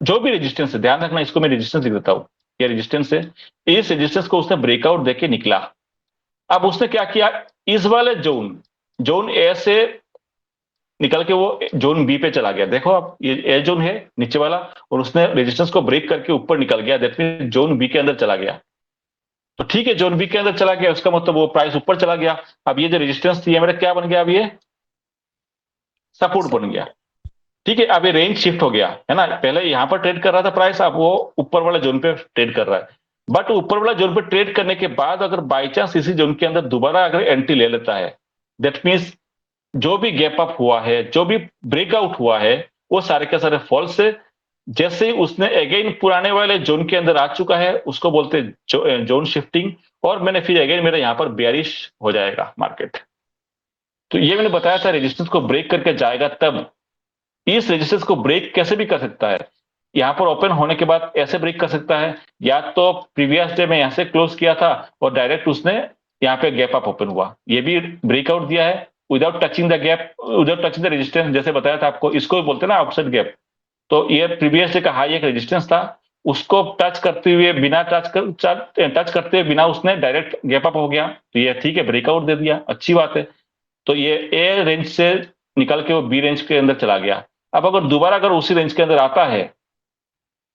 जो भी रेजिस्टेंस है, ध्यान रखना इसको मैं रेजिस्टेंस लिख देता हूं, ये रेजिस्टेंस है, इस रेजिस्टेंस को उसने ब्रेकआउट देके निकला। अब उसने क्या किया, इस वाले जोन ए से निकल के वो जोन बी पे चला गया, देखो आप ये ए जोन है नीचे वाला, और उसने रेजिस्टेंस को ब्रेक करके ऊपर निकल गया, दैट मीन जोन बी के अंदर चला गया। तो ठीक है, जोन बी के अंदर चला गया, उसका मतलब वो प्राइस ऊपर चला गया। अब ये जो रेजिस्टेंस थी, मेरा क्या बन गया, अब ये सपोर्ट बन गया। ठीक है, अब ये रेंज शिफ्ट हो गया है ना, पहले यहां पर ट्रेड कर रहा था प्राइस, अब वो ऊपर वाला जोन पे ट्रेड कर रहा है। बट ऊपर वाला जोन पे ट्रेड करने के बाद अगर बाई चांस इसी जोन के अंदर दोबारा अगर एंट्री ले लेता है, दैट मीन्स जो भी गैप अप हुआ है, जो भी ब्रेकआउट हुआ है, वो सारे के सारे फॉल्स है। जैसे ही उसने अगेन पुराने वाले जोन के अंदर आ चुका है, उसको बोलते हैं जोन शिफ्टिंग, और मैंने फिर अगेन मेरा यहां पर बेयरिश हो जाएगा मार्केट। तो ये मैंने बताया था, रेजिस्टेंस को ब्रेक करके जाएगा तब। इस रेजिस्टेंस को ब्रेक कैसे भी कर सकता है, यहां पर ओपन होने के बाद ऐसे ब्रेक कर सकता है, या तो प्रीवियस डे में यहां से क्लोज किया था और डायरेक्ट उसने यहां पे गैप अप ओपन हुआ, ये भी ब्रेकआउट दिया है without touching the gap, without touching the resistance, जैसे बताया था आपको, इसको भी बोलते हैं ना आउटसाइड गैप। तो ये प्रीवियस डे का हाई एक रेजिस्टेंस था, उसको टच करते हुए बिना उसने डायरेक्ट गैप अप हो गया, तो ये ठीक है, ब्रेकआउट दे दिया, अच्छी बात है। तो ये ए रेंज से निकल के वो बी रेंज के अंदर चला गया। अब अगर दोबारा अगर उसी रेंज के अंदर आता है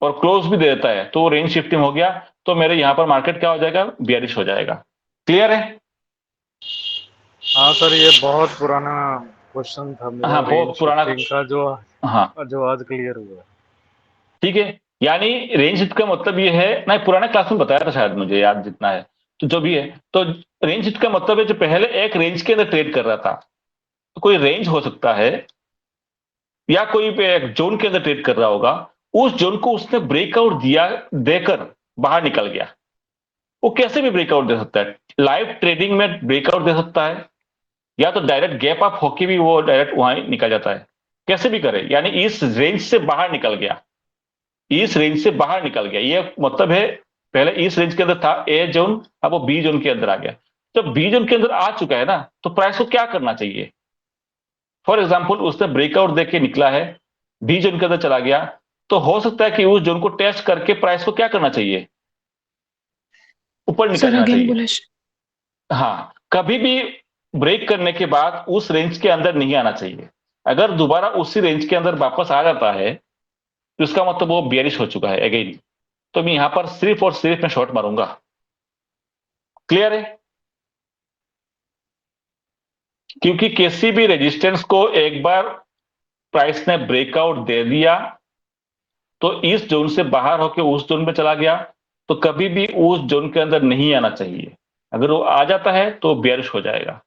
और क्लोज भी दे देता है, तो रेंज शिफ्टिंग हो गया, तो मेरे यहां पर मार्केट क्या हो जाएगा, बियरिश हो जाएगा। क्लियर है? हाँ सर, ये बहुत पुराना क्वेश्चन था मेरा, हाँ, बहुत रेंज पुराना। शिफ्टिंग का, जो हाँ जो आज क्लियर हुआ। ठीक है, यानी रेंज हिट का मतलब ये है, नहीं पुराने क्लास में बताया था शायद, मुझे याद जितना है, तो जो भी है, तो रेंज हिट का मतलब है जो पहले एक रेंज के अंदर ट्रेड कर रहा था, तो कोई रेंज हो सकता है या कोई एक जोन के अंदर ट्रेड कर रहा होगा, उस जोन को उसने ब्रेकआउट दिया, देकर बाहर निकल गया। वो कैसे भी ब्रेकआउट दे सकता है, लाइव ट्रेडिंग में ब्रेकआउट दे सकता है, या तो डायरेक्ट गैप अप होके भी वो डायरेक्ट वहां निकल जाता है, कैसे भी करे, यानी इस रेंज से बाहर निकल गया, इस रेंज से बाहर निकल गया, ये मतलब है पहले इस रेंज के अंदर था ए जोन, अब वो बी जोन के अंदर आ गया। जब बी जोन के अंदर आ चुका है ना, तो प्राइस को क्या करना चाहिए? फॉर एग्जाम्पल उसने ब्रेकआउट देके निकला है, बी जोन के अंदर चला गया, तो हो सकता है कि उस जोन को टेस्ट करके प्राइस को क्या करना चाहिए? ऊपर निकल सर जाना अगेन चाहिए। बोले। हाँ, कभी भी ब्रेक करने के बाद उस रेंज के अंदर नहीं आना चाहिए। अगर दोबारा उसी रेंज के अंदर वापस आ जाता है, तो इसका मतलब वो बेयरिश हो चुका है अगेन, तो मैं यहां पर सिर्फ और सिर्फ मैं शॉर्ट मारूंगा। क्लियर है? क्योंकि किसी भी रेजिस्टेंस को एक बार प्राइस ने ब्रेकआउट दे दिया, तो इस जोन से बाहर होकर उस जोन में चला गया, तो कभी भी उस जोन के अंदर नहीं आना चाहिए। अगर वो आ जाता है तो बेयरिश हो जाएगा।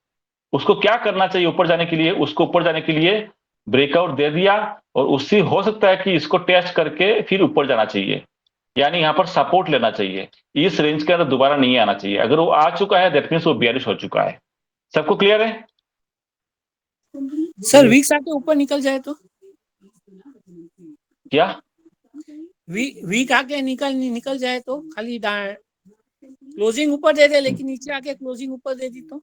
उसको क्या करना चाहिए ऊपर जाने के लिए? उसको ऊपर जाने के लिए ब्रेकआउट दे दिया, और उससे हो सकता है कि इसको टेस्ट करके फिर ऊपर जाना चाहिए, यानी यहां पर सपोर्ट लेना चाहिए, इस रेंज के अंदर दोबारा नहीं आना चाहिए। अगर वो आ चुका है दैट मीन्स वो बेयरिश हो चुका है। सबको क्लियर है? सर वीक्स आके ऊपर निकल जाए तो? क्या? वीक आके निकल जाए तो खाली क्लोजिंग ऊपर दे दे, लेकिन नीचे आके क्लोजिंग ऊपर दे दी तो?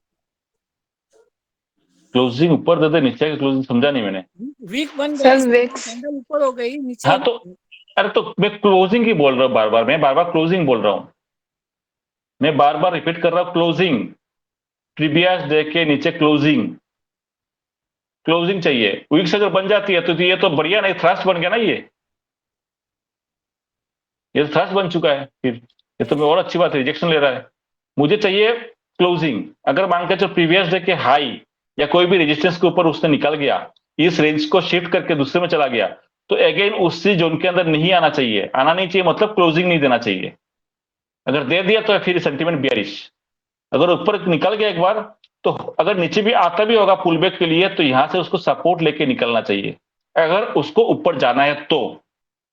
क्लोजिंग ऊपर दे दे, नीचे की क्लोजिंग समझा नहीं मैंने। वीक बन सर गया, विक्स कैंडल ऊपर हो गई, नीचे हाँ तो अरे तो मैं क्लोजिंग ही बोल रहा हूं, बार बार मैं बार बार क्लोजिंग बोल रहा हूं, मैं बार बार रिपीट कर रहा हूं क्लोजिंग, प्रीवियस डे के नीचे क्लोजिंग, क्लोजिंग चाहिए। वीक्स अगर बन जाती है तो ये तो बढ़िया, नहीं थ्रस्ट बन गया ना, ये तो थ्रस्ट बन चुका है, फिर ये तो मैं और अच्छी बात है, रिजेक्शन ले रहा है। मुझे चाहिए क्लोजिंग। अगर मान के चलो प्रीवियस डे के हाई या कोई भी रेजिस्टेंस के ऊपर उसने निकल गया, इस रेंज को शिफ्ट करके दूसरे में चला गया, तो अगेन उसी जोन के अंदर नहीं आना चाहिए, आना नहीं चाहिए मतलब क्लोजिंग नहीं देना चाहिए। अगर दे दिया तो फिर सेंटीमेंट बियरिश। अगर ऊपर निकल गया एक बार, तो अगर नीचे भी आता भी होगा पुल बैक के लिए, तो यहां से उसको सपोर्ट लेके निकलना चाहिए। अगर उसको ऊपर जाना है तो,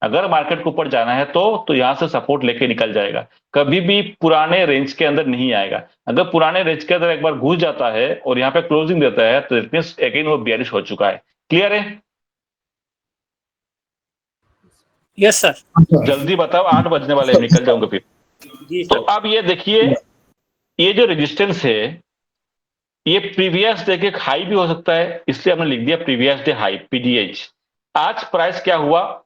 अगर मार्केट को ऊपर जाना है तो यहां से सपोर्ट लेके निकल जाएगा, कभी भी पुराने रेंज के अंदर नहीं आएगा। अगर पुराने रेंज के अंदर एक बार घुस जाता है और यहां पे क्लोजिंग देता है, तो इट मींस अगेन वो बियरिश हो चुका है। क्लियर है? Yes sir. जल्दी बताओ, 8 बजने वाले हैं, निकल जाऊंगा फिर। तो अब ये देखिए, ये जो रेजिस्टेंस है, ये प्रीवियस डे के हाई भी हो सकता है, इसलिए हमने लिख दिया प्रीवियस डे हाई, पीडीएच। आज प्राइस क्या हुआ?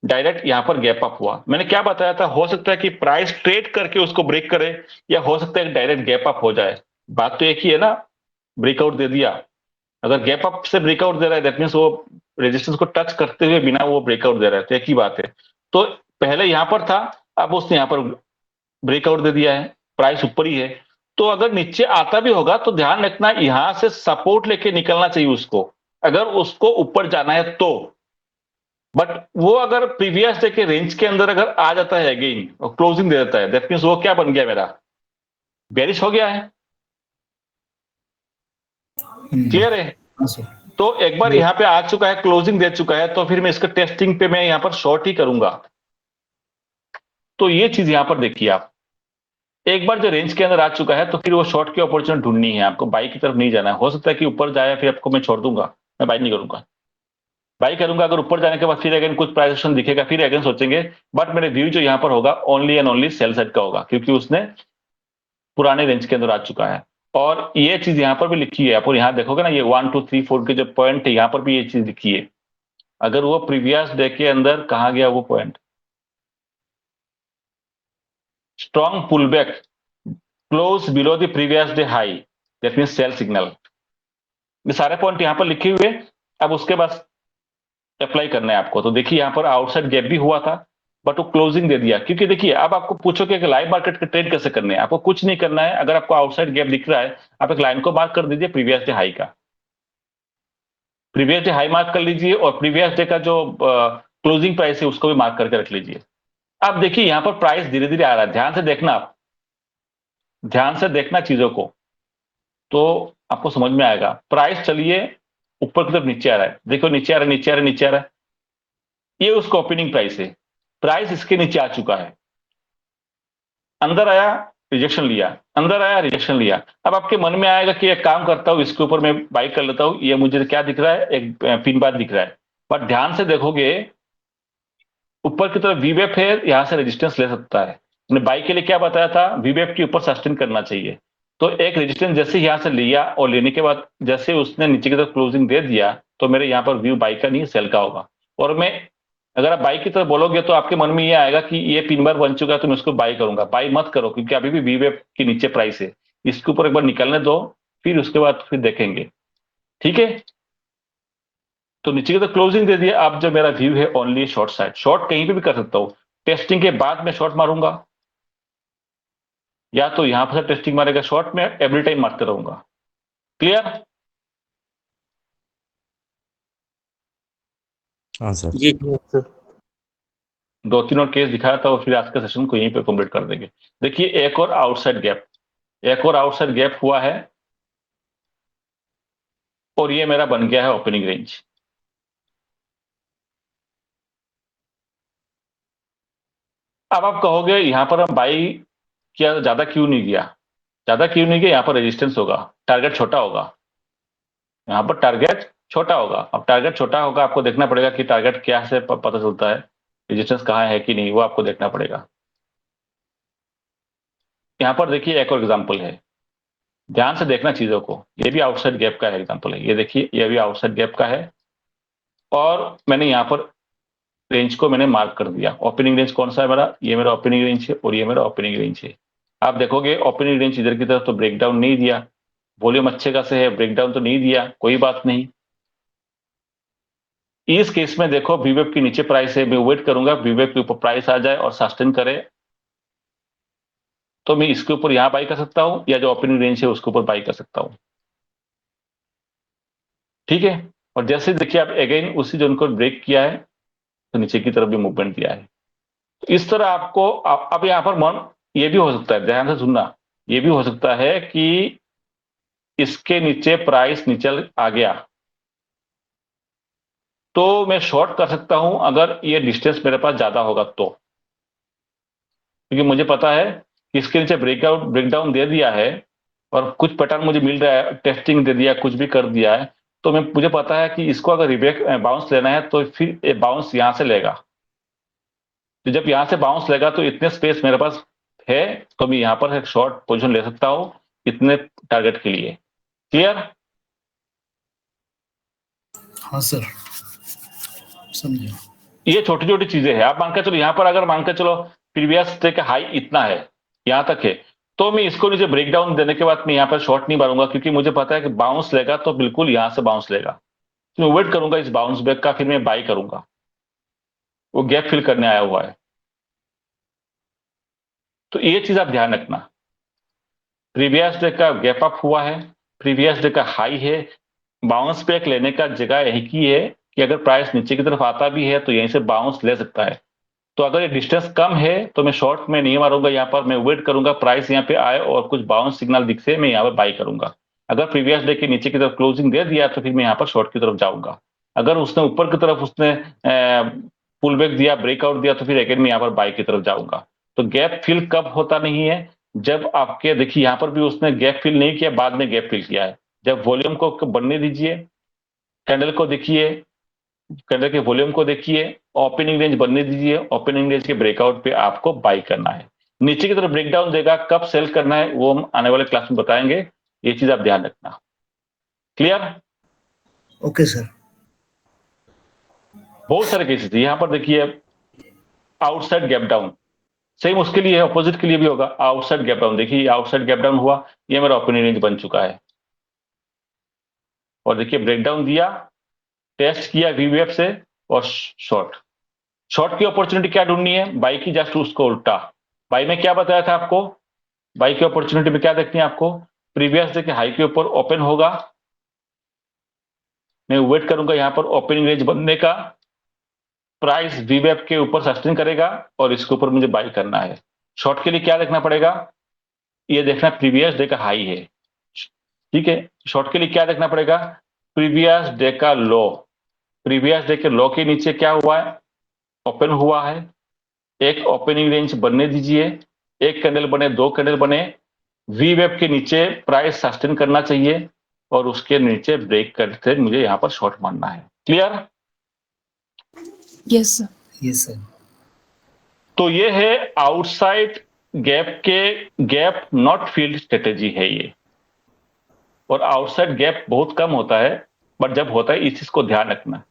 डायरेक्ट यहां पर गैप अप हुआ। मैंने क्या बताया था, हो सकता है कि प्राइस ट्रेड करके उसको ब्रेक करे, या हो सकता है डायरेक्ट गैप अप हो जाए। बात तो एक ही है ना, ब्रेकआउट दे दिया। अगर गैप अप से ब्रेकआउट दे रहा है दैट मीन्स वो रेजिस्टेंस को टच करते हुए बिना वो ब्रेकआउट दे रहा है, तो एक ही बात है। तो पहले यहां पर था, अब उसने यहां पर ब्रेकआउट दे दिया है, प्राइस ऊपर ही है। तो अगर नीचे आता भी होगा तो ध्यान रखना, यहां से सपोर्ट लेके निकलना चाहिए उसको, अगर उसको ऊपर जाना है तो। बट वो अगर प्रीवियस डे के रेंज के अंदर अगर आ जाता है अगेन और क्लोजिंग दे देता है, दैट मीन्स वो क्या बन गया, मेरा बेरिश हो गया है। क्लियर है? तो एक बार यहां पे आ चुका है, क्लोजिंग दे चुका है, तो फिर मैं इसका टेस्टिंग पे मैं यहां पर शॉर्ट ही करूंगा। तो ये चीज यहां पर देखिए आप, एक बार जो रेंज के अंदर आ चुका है, तो फिर वो शॉर्ट की अपॉर्चुनिटी ढूंढनी है आपको, बाई की तरफ नहीं जाना है। हो सकता है कि ऊपर जाए, फिर आपको मैं छोड़ दूंगा, मैं बाई नहीं करूंगा, बाई करूंगा अगर ऊपर जाने के बाद फिर अगेन कुछ प्राइस एक्शन दिखेगा, फिर अगेन सोचेंगे। बट मेरे व्यू जो यहां पर होगा only and only sell side का होगा, क्योंकि उसने पुराने रेंज के अंदर आ चुका है। और ये चीज यहां पर भी लिखी है, आप यहां देखोगे ना, ये 1 2 3 4 के जो पॉइंट है, यहां पर भी ये चीज लिखी है। अगर वो प्रीवियस डे के अंदर कहा गया वो point, strong pull back close below the previous day high, that means sell signal. ये सारे पॉइंट यहां पर लिखे हुए, अब उसके बाद अप्लाई करना है आपको। तो देखिए यहां पर आउटसाइड गैप भी हुआ था, बट वो क्लोजिंग दे दिया। क्योंकि देखिए, अब आपको पूछोगे कि लाइव मार्केट के ट्रेड कैसे करने हैं, आपको कुछ नहीं करना है। अगर आपको आउटसाइड गैप दिख रहा है, आप एक लाइन को मार्क कर दीजिए प्रीवियस डे हाई का, प्रीवियस डे हाई मार्क कर लीजिए और प्रीवियस डे का जो क्लोजिंग प्राइस है उसको भी मार्क करके रख लीजिए। अब देखिए यहां पर प्राइस धीरे धीरे आ रहा है, ध्यान से देखना, आप ध्यान से देखना चीजों को, तो आपको समझ में आएगा। प्राइस चलिए ऊपर की तरफ नीचे आ रहा है, देखो नीचे आ रहा है, नीचे आ रहा है, नीचे आ रहा है, ये उसका ओपनिंग प्राइस है। प्राइस इसके नीचे आ चुका है, अंदर आया रिजेक्शन लिया, अंदर आया रिजेक्शन लिया। अब आपके मन में आएगा कि एक काम करता हूं, इसके ऊपर मैं बाई कर लेता हूं, ये मुझे क्या दिख रहा है, एक पिन बार दिख रहा है। बट ध्यान से देखोगे ऊपर की तरफ वीवेप है, यहां से रेजिस्टेंस ले सकता है। मैंने बाई के लिए क्या बताया था, वीवेप के ऊपर सस्टेन करना चाहिए। तो एक रेजिस्टेंस जैसे यहां से लिया और लेने के बाद जैसे उसने नीचे की तरफ क्लोजिंग दे दिया, तो मेरे यहां पर व्यू बाई का नहीं सेल का होगा। और मैं अगर आप बाई की तरफ बोलोगे तो आपके मन में ये आएगा कि ये पिन बार बन चुका है तो मैं उसको बाई करूंगा। बाई मत करो, क्योंकि अभी भी वीवेप के नीचे प्राइस है, इसके ऊपर एक बार निकलने दो, फिर उसके बाद फिर देखेंगे, ठीक है। तो नीचे की तरफ क्लोजिंग दे दिया। अब जो मेरा व्यू है ओनली शॉर्ट साइड, शॉर्ट कहीं पे भी कर सकता हूं, टेस्टिंग के बाद मैं शॉर्ट मारूंगा, या तो यहां पर टेस्टिंग मारेगा, शॉर्ट में एवरी टाइम मारते रहूंगा। क्लियर? हाँ सर। जी सर। 2-3 और केस दिखाया था और फिर आज का सेशन को यहीं पे कंप्लीट कर देंगे। देखिए एक और आउटसाइड गैप, एक और आउटसाइड गैप हुआ है और ये मेरा बन गया है ओपनिंग रेंज। अब आप कहोगे यहां पर हम बाई किया, ज्यादा क्यों नहीं गया, ज्यादा क्यों नहीं गया, यहां पर रेजिस्टेंस होगा, टारगेट छोटा होगा, यहां पर टारगेट छोटा होगा। अब टारगेट छोटा होगा, आपको देखना पड़ेगा कि टारगेट क्या से पता चलता है, रेजिस्टेंस कहां है कि नहीं, वो आपको देखना पड़ेगा। यहां पर देखिए एक और एग्जांपल है, ध्यान से देखना चीजों को, ये भी आउटसाइड गैप का है एग्जांपल है, ये देखिए ये भी आउटसाइड गैप का है और मैंने यहां पर रेंज को मैंने मार्क कर दिया। ओपनिंग रेंज कौन सा है मेरा, ये मेरा ओपनिंग रेंज है और ये मेरा ओपनिंग रेंज है। आप देखोगे ओपनिंग रेंज इधर की तरफ तो ब्रेकडाउन नहीं दिया, वॉल्यूम अच्छे खासे है, ब्रेकडाउन तो नहीं दिया, कोई बात नहीं। इस केस में देखो वीवेप के नीचे प्राइस है, मैं वेट करूंगा वीवेप के ऊपर प्राइस आ जाए और सस्टेन करे, तो मैं इसके ऊपर यहां बाई कर सकता हूं या जो ओपनिंग रेंज है उसके ऊपर बाई कर सकता हूं, ठीक है। और जैसे देखिए आप अगेन उसी जोन को ब्रेक किया है तो नीचे की तरफ भी मूवमेंट दिया है। तो इस तरह आपको अब यहां पर मन ये भी हो सकता है, ध्यान से सुनना, ये भी हो सकता है कि इसके नीचे प्राइस नीचे आ गया तो मैं शॉर्ट कर सकता हूं अगर ये डिस्टेंस मेरे पास ज्यादा होगा तो, क्योंकि मुझे पता है कि इसके नीचे ब्रेकडाउन दे दिया है और कुछ पैटर्न मुझे मिल रहा है, टेस्टिंग दे दिया, कुछ भी कर दिया है, तो मुझे पता है कि इसको अगर रिब्रेक बाउंस लेना है तो फिर बाउंस यहां से लेगा। तो जब यहां से बाउंस लेगा तो इतने स्पेस मेरे पास है, तो मैं यहां पर एक शॉर्ट पोजीशन ले सकता हूं इतने टारगेट के लिए। क्लियर? हाँ सर, समझे। ये छोटी छोटी चीजें हैं। आप मान के चलो यहां पर अगर मान के चलो प्रीवियस डे का हाई इतना है, यहां तक है, तो मैं इसको नीचे ब्रेकडाउन देने के बाद मैं यहां पर शॉर्ट नहीं मारूंगा, क्योंकि मुझे पता है कि बाउंस लेगा तो बिल्कुल यहां से बाउंस लेगा, तो मैं वेट करूंगा इस बाउंस बैक का, फिर मैं बाई करूंगा। वो गैप फिल करने आया हुआ है, तो ये चीज आप ध्यान रखना। प्रीवियस डे का गैप अप हुआ है, प्रीवियस डे का हाई है, बाउंस बैक लेने का जगह यही की है कि अगर प्राइस नीचे की तरफ आता भी है तो यहीं से बाउंस ले सकता है। तो अगर ये डिस्टेंस कम है तो मैं शॉर्ट में नहीं मारूंगा, यहां पर मैं वेट करूंगा प्राइस यहां पे आए और कुछ बाउंस सिग्नल दिख से मैं यहां पर बाई करूंगा। अगर प्रीवियस डे के नीचे की तरफ क्लोजिंग दे दिया तो फिर मैं यहां पर शॉर्ट की तरफ जाऊंगा। अगर उसने ऊपर की तरफ उसने पुल बैक दिया, ब्रेकआउट दिया, तो फिर अगेन मैं यहां पर बाई की तरफ जाऊंगा। तो गैप फिल कब होता नहीं है, जब आपके देखिए यहां पर भी उसने गैप फिल नहीं किया, बाद में गैप फिल किया है। जब वॉल्यूम को बनने दीजिए, कैंडल को देखिए, कैंडल के वॉल्यूम को देखिए, ओपनिंग रेंज बनने दीजिए, ओपनिंग रेंज के ब्रेकआउट पे आपको बाई करना है। नीचे की तरफ ब्रेकडाउन देगा, कब सेल करना है वो हम आने वाले क्लास में बताएंगे, ये चीज आप ध्यान रखना। क्लियर? Okay sir. बहुत सारे केसेस है यहां पर देखिए, आउटसाइड गैप डाउन सेम उसके लिए है, ऑपोजिट के लिए भी होगा। आउटसाइड गैप डाउन देखिए, आउटसाइड गैप डाउन हुआ, ये मेरा ओपनिंग रेंज बन चुका है और देखिए ब्रेकडाउन दिया, टेस्ट किया वीवेफ से और शॉर्ट की अपॉर्चुनिटी क्या ढूंढनी है, बाई की, जस्ट उसको उल्टा। बाई में क्या बताया था आपको, बाई की अपॉर्चुनिटी में क्या देखनी है आपको, प्रीवियस डे के हाई के ऊपर ओपन होगा, मैं वेट करूंगा यहाँ पर ओपनिंग रेंज बनने का, प्राइस वीवेब के ऊपर सस्टेन करेगा और इसके ऊपर मुझे बाई करना है। शॉर्ट के लिए क्या देखना पड़ेगा, ये देखना प्रीवियस डे का हाई है, ठीक है। शॉर्ट के लिए क्या देखना पड़ेगा, प्रीवियस डे का लो, प्रीवियस डे के लो के नीचे क्या हुआ है, ओपन हुआ है, एक ओपनिंग रेंज बनने दीजिए, एक कैंडल बने, दो कैंडल बने, वी वेब के नीचे प्राइस सस्टेन करना चाहिए और उसके नीचे ब्रेक करके मुझे यहां पर शॉर्ट मारना है। Clear? Yes, sir. Yes, sir. तो ये है आउटसाइड गैप के गैप नॉट फील्ड स्ट्रेटेजी है ये, और आउटसाइड गैप बहुत कम होता है, बट जब होता है इस चीज को ध्यान रखना।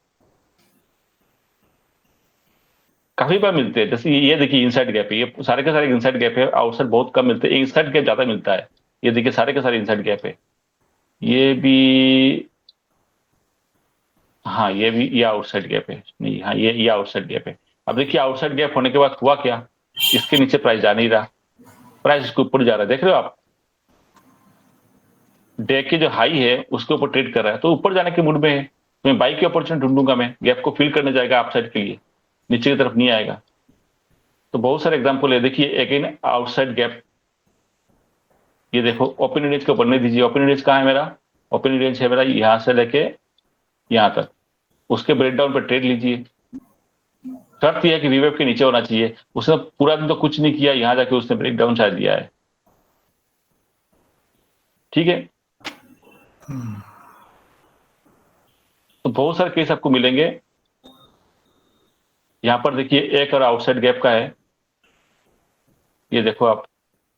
काफी बार मिलते हैं, जैसे ये देखिए इनसाइड गैप है, ये सारे के सारे इनसाइड गैप है, आउटसाइड बहुत कम मिलते हैं, इनसाइड गैप ज्यादा मिलता है। ये देखिए सारे के सारे इनसाइड गैप है, ये भी, हाँ ये भी, ये आउटसाइड गैप है, नहीं हाँ ये आउटसाइड गैप है। अब देखिए आउटसाइड गैप होने के बाद हुआ क्या, इसके नीचे प्राइस जा नहीं रहा, प्राइस इसके ऊपर जा रहा है, देख रहे हो आप, डे के जो हाई है उसके ऊपर ट्रेड कर रहा है, तो ऊपर जाने के मूड में है, तो मैं बाई की अपॉर्चुनिटी ढूंढूंगा, मैं गैप को फिल करने जाएगा अपसाइड के लिए, नीचे की तरफ नहीं आएगा। तो बहुत सारे एग्जांपल है, देखिए अगेन आउटसाइड गैप, ये देखो ओपनिंग रेंज को बनने दीजिए, ओपनिंग रेंज कहाँ है मेरा, ओपनिंग रेंज है मेरा यहां से लेके यहां तक, उसके ब्रेकडाउन पर ट्रेड लीजिए। शर्त यह है कि वीवेब के नीचे होना चाहिए, उसने पूरा दिन तो कुछ नहीं किया, यहां जाके उसने ब्रेकडाउन शायद दिया है, ठीक है। तो बहुत सारे केस आपको मिलेंगे। यहां पर देखिए एक और आउटसाइड गैप का है, ये देखो आप।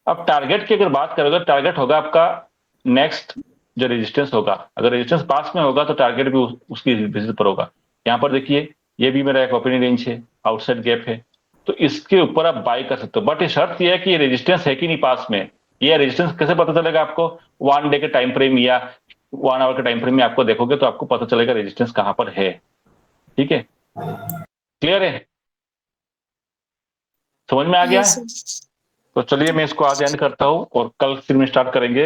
अब टारगेट की अगर बात करोगे, टारगेट होगा आपका नेक्स्ट जो रेजिस्टेंस होगा, अगर रेजिस्टेंस पास में होगा तो टारगेट भी उसकी विजिट पर होगा। यहां पर देखिए ये भी मेरा एक ओपनिंग रेंज है, आउटसाइड गैप है, तो इसके ऊपर आप बाय कर सकते हो, बट ये शर्त यह है कि ये रेजिस्टेंस है कि नहीं पास में। ये रेजिस्टेंस कैसे पता चलेगा आपको, 1 डे के टाइम फ्रेम या 1 आवर के टाइम फ्रेम में आपको देखोगे तो आपको पता चलेगा रेजिस्टेंस कहां पर है, ठीक है। क्लियर है, समझ में आ गया Yes, है? sir. तो चलिए मैं इसको आज एंड करता हूं और कल फिर में स्टार्ट करेंगे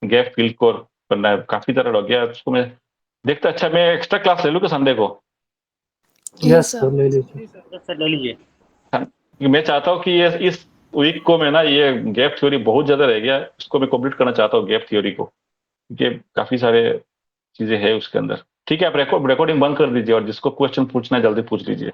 गैप फिल को करना है। काफी तरह हो गया उसको, मैं देखता, अच्छा मैं एक्स्ट्रा क्लास ले लूं कि संडे को? Yes, sir. ले लीजिए। सर ले लीजिए। मैं चाहता हूं कि ये इस वीक को मैं ना, ये गैप थ्योरी बहुत ज्यादा रह गया, इसको मैं कंप्लीट करना चाहता हूँ गैप थ्योरी को, क्योंकि काफी सारे चीजें हैं उसके अंदर। ठीक है, आप रिकॉर्डिंग बंद कर दीजिए और जिसको क्वेश्चन पूछना है जल्दी पूछ लीजिए।